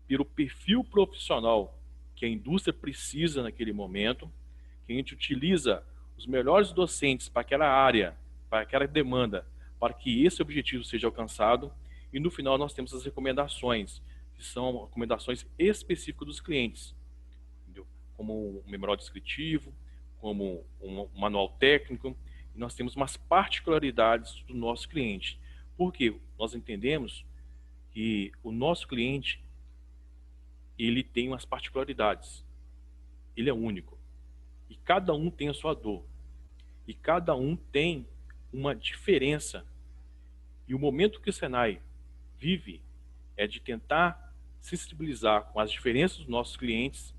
S2: pelo perfil profissional que a indústria precisa naquele momento, que a gente utiliza os melhores docentes para aquela área, para aquela demanda, para que esse objetivo seja alcançado, e no final nós temos as recomendações, que são recomendações específicas dos clientes, entendeu? Como um memorial descritivo, como um manual técnico, e nós temos umas particularidades do nosso cliente, porque nós entendemos que o nosso cliente ele tem umas particularidades, ele é único, e cada um tem a sua dor, e cada um tem uma diferença, e o momento que o Senai vive é de tentar sensibilizar com as diferenças dos nossos clientes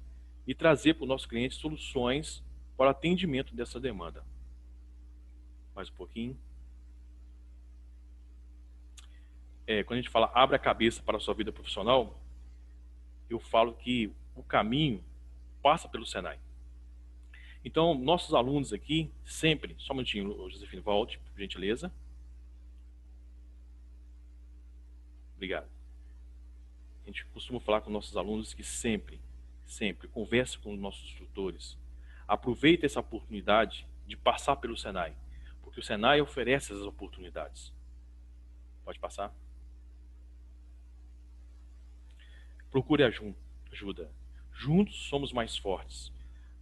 S2: e trazer para o nosso cliente soluções para o atendimento dessa demanda. Mais um pouquinho. Quando a gente fala abre a cabeça para a sua vida profissional, eu falo que o caminho passa pelo Senai. Então, nossos alunos aqui, sempre, só um minutinho, Josefina, volte, por gentileza. Obrigado. A gente costuma falar com nossos alunos que sempre converse com os nossos instrutores. Aproveite essa oportunidade de passar pelo Senai, porque o Senai oferece essas oportunidades. Pode passar. procure ajuda. Juntos somos mais fortes.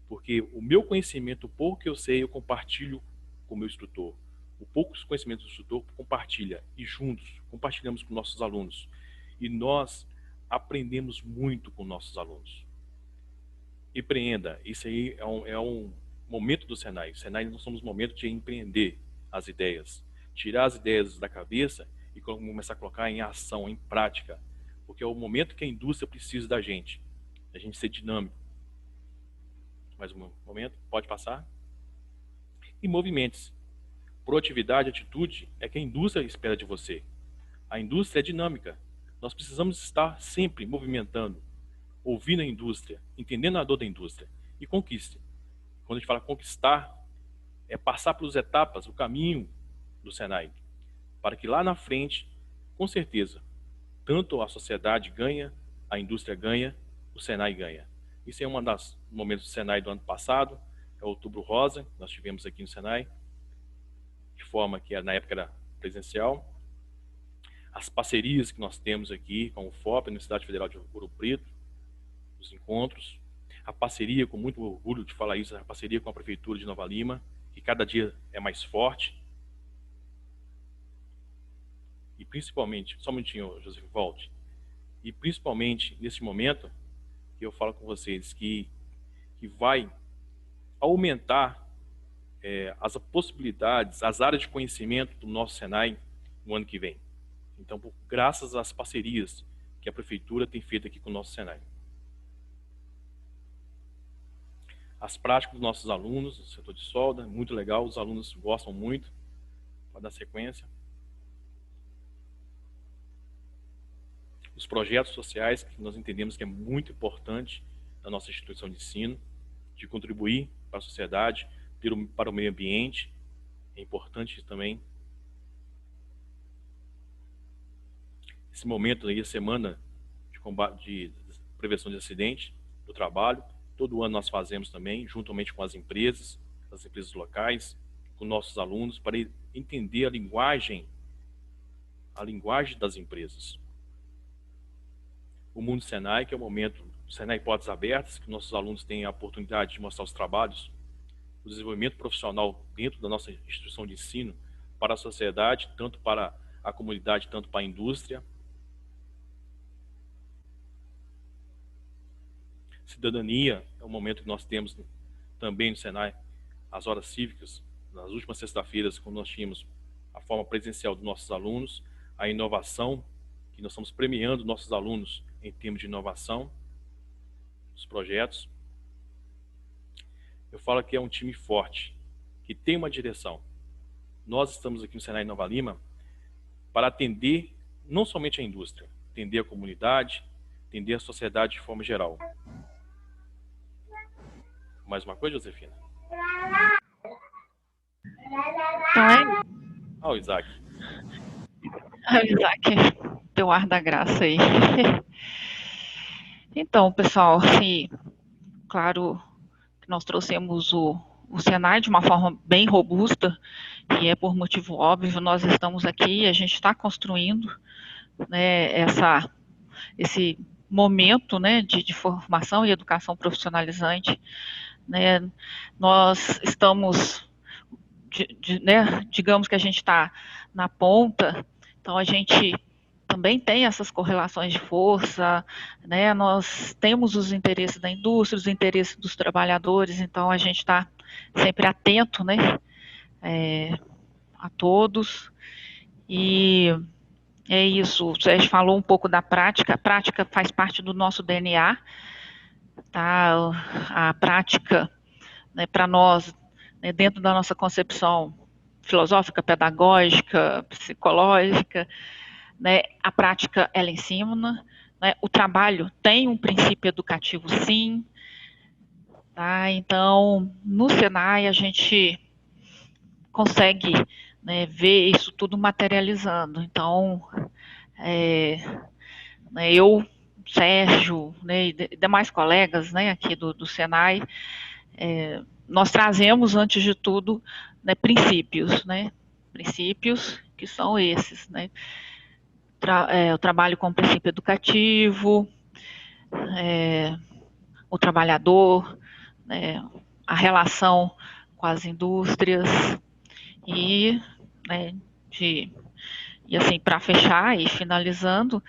S2: Porque o meu conhecimento, o pouco que eu sei, eu compartilho com o meu instrutor. O pouco conhecimento do instrutor compartilha. E juntos compartilhamos com nossos alunos. E nós aprendemos muito com nossos alunos. Empreenda. Isso aí é um momento do Senai. O Senai, nós somos momento de empreender as ideias. Tirar as ideias da cabeça e começar a colocar em ação, em prática. Porque é o momento que a indústria precisa da gente ser dinâmico. Mais um momento, pode passar. E movimentos. Proatividade, atitude é que a indústria espera de você. A indústria é dinâmica. Nós precisamos estar sempre movimentando, ouvindo a indústria, entendendo a dor da indústria. E conquiste. Quando a gente fala conquistar, é passar pelas etapas, o caminho do Senai. Para que lá na frente, com certeza, tanto a sociedade ganha, a indústria ganha, o Senai ganha. Isso é um dos momentos do Senai do ano passado, é o Outubro Rosa, nós tivemos aqui no Senai, de forma que na época era presencial. As parcerias que nós temos aqui com o FOP, a Universidade Federal de Ouro Preto, os encontros, a parceria, com muito orgulho de falar isso, a parceria com a Prefeitura de Nova Lima, que cada dia é mais forte. E principalmente, só um minutinho, José, volte. E principalmente nesse momento, que eu falo com vocês, que vai aumentar as possibilidades, as áreas de conhecimento do nosso Senai no ano que vem. Então, graças às parcerias que a Prefeitura tem feito aqui com o nosso Senai. As práticas dos nossos alunos, no setor de solda, muito legal, os alunos gostam muito. Pode dar sequência. Os projetos sociais, que nós entendemos que é muito importante na nossa instituição de ensino, de contribuir para a sociedade, para o meio ambiente, é importante também. Esse momento aí, a semana de combate, de prevenção de acidente do trabalho, todo ano nós fazemos também, juntamente com as empresas locais, com nossos alunos, para entender a linguagem das empresas. O Mundo Senai, que é o momento do Senai Portas Abertas, que nossos alunos têm a oportunidade de mostrar os trabalhos, o desenvolvimento profissional dentro da nossa instituição de ensino, para a sociedade, tanto para a comunidade, tanto para a indústria. Cidadania é um momento que nós temos também no Senai, as horas cívicas, nas últimas sextas-feiras, quando nós tínhamos a forma presencial dos nossos alunos, a inovação, que nós estamos premiando nossos alunos em termos de inovação, os projetos. Eu falo que é um time forte, que tem uma direção. Nós estamos aqui no Senai Nova Lima para atender não somente a indústria, atender a comunidade, atender a sociedade de forma geral. Mais uma coisa, Josefina?
S1: Então é.
S2: O Isaac.
S1: O Isaac, deu ar da graça aí. Então, pessoal, assim, claro que nós trouxemos o Senai de uma forma bem robusta, e é por motivo óbvio, nós estamos aqui, a gente está construindo, né, esse momento, né, de formação e educação profissionalizante, né. Nós estamos, né, digamos que a gente está na ponta, então a gente também tem essas correlações de força, né, nós temos os interesses da indústria, os interesses dos trabalhadores, então a gente está sempre atento, né, a todos, e é isso. O Sérgio falou um pouco da prática, a prática faz parte do nosso DNA, tá? A prática, né, para nós, né, dentro da nossa concepção filosófica, pedagógica, psicológica, né, a prática ela ensina, né, o trabalho tem um princípio educativo, sim, tá? Então, no Senai a gente consegue, né, ver isso tudo materializando. Então, né, eu, Sérgio, né, e demais colegas, né, aqui do Senai, nós trazemos, antes de tudo, né, princípios que são esses, né, o trabalho com o princípio educativo, o trabalhador, né, a relação com as indústrias e, né, e assim, para fechar e finalizando,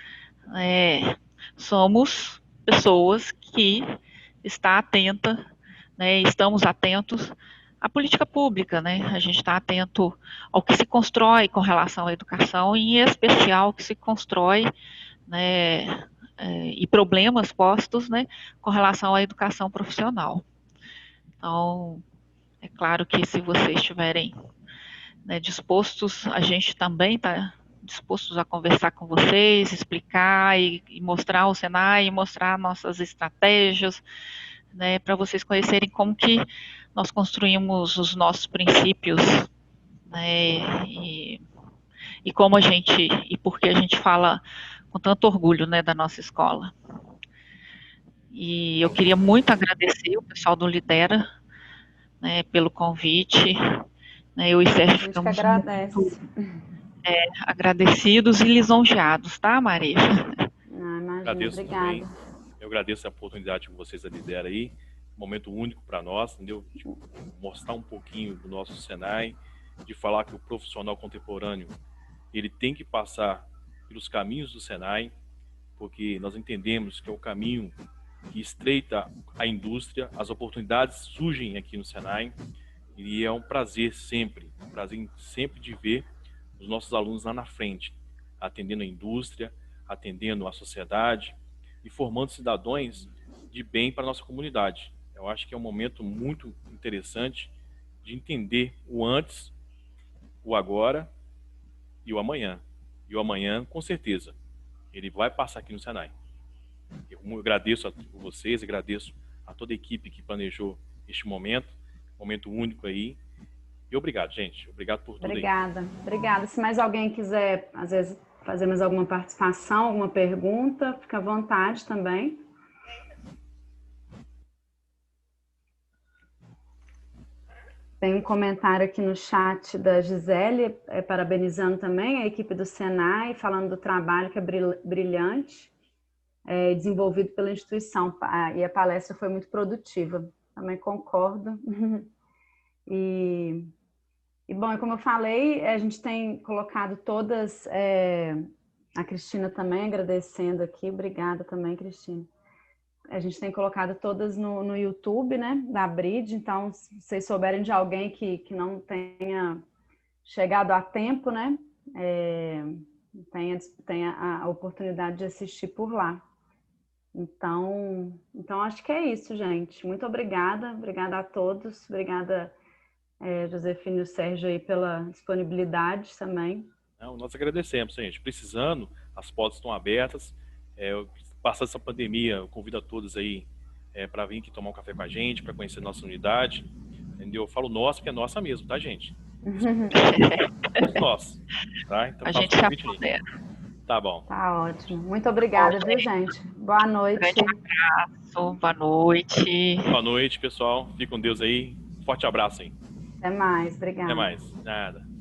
S1: somos pessoas que estamos atentos à política pública, né? A gente está atento ao que se constrói com relação à educação, e em especial o que se constrói, né, e problemas postos, né, com relação à educação profissional. Então, é claro que se vocês estiverem, né, dispostos, a gente também está dispostos a conversar com vocês, explicar e mostrar o Senai, e mostrar nossas estratégias, né, para vocês conhecerem como que nós construímos os nossos princípios, né, e como e por que a gente fala com tanto orgulho, né, da nossa escola. E eu queria muito agradecer o pessoal do Lidera, né, pelo convite, né, eu e Sérgio ficamos muito agradecidos e lisonjeados, tá, Maria?
S3: Imagina,
S2: Agradeço
S3: obrigada.
S2: também. Eu agradeço a oportunidade que vocês da Lidera aí, momento único para nós, entendeu? De mostrar um pouquinho do nosso Senai, de falar que o profissional contemporâneo, ele tem que passar pelos caminhos do Senai, porque nós entendemos que é o caminho que estreita a indústria, as oportunidades surgem aqui no Senai, e é um prazer sempre de ver os nossos alunos lá na frente, atendendo a indústria, atendendo a sociedade e formando cidadãos de bem para a nossa comunidade. Eu acho que é um momento muito interessante de entender o antes, o agora e o amanhã. E o amanhã, com certeza, ele vai passar aqui no Senai. Eu agradeço a vocês, agradeço a toda a equipe que planejou este momento único aí. E obrigado, gente. Obrigado por tudo aí.
S3: Obrigada. Se mais alguém quiser, às vezes, fazer mais alguma participação, alguma pergunta, fica à vontade também. Tem um comentário aqui no chat da Gisele, parabenizando também a equipe do Senai, falando do trabalho que é brilhante, desenvolvido pela instituição, e a palestra foi muito produtiva. Também concordo. E bom, como eu falei, a gente tem colocado todas, a Cristina também agradecendo aqui, obrigada também, Cristina. A gente tem colocado todas no YouTube, né, da Brid, então se vocês souberem de alguém que não tenha chegado a tempo, né, tenha a oportunidade de assistir por lá. Então acho que é isso, gente. Muito obrigada a todos, obrigada Josefina e o Sérgio aí pela disponibilidade também.
S2: Não, nós agradecemos, gente. Precisando, as portas estão abertas. Passando essa pandemia, eu convido a todos aí para vir aqui tomar um café com a gente, para conhecer nossa unidade. Entendeu? Eu falo nossa, porque é nossa mesmo, tá, gente? É nossa. Tá? Então,
S1: a gente se apodera.
S2: Tá bom.
S3: Tá ótimo. Muito obrigada, viu, gente? Boa noite.
S1: Grande abraço, boa noite.
S2: Boa noite, pessoal. Fique com Deus aí. Forte abraço aí.
S3: Até mais, obrigada.
S2: Até mais. Nada.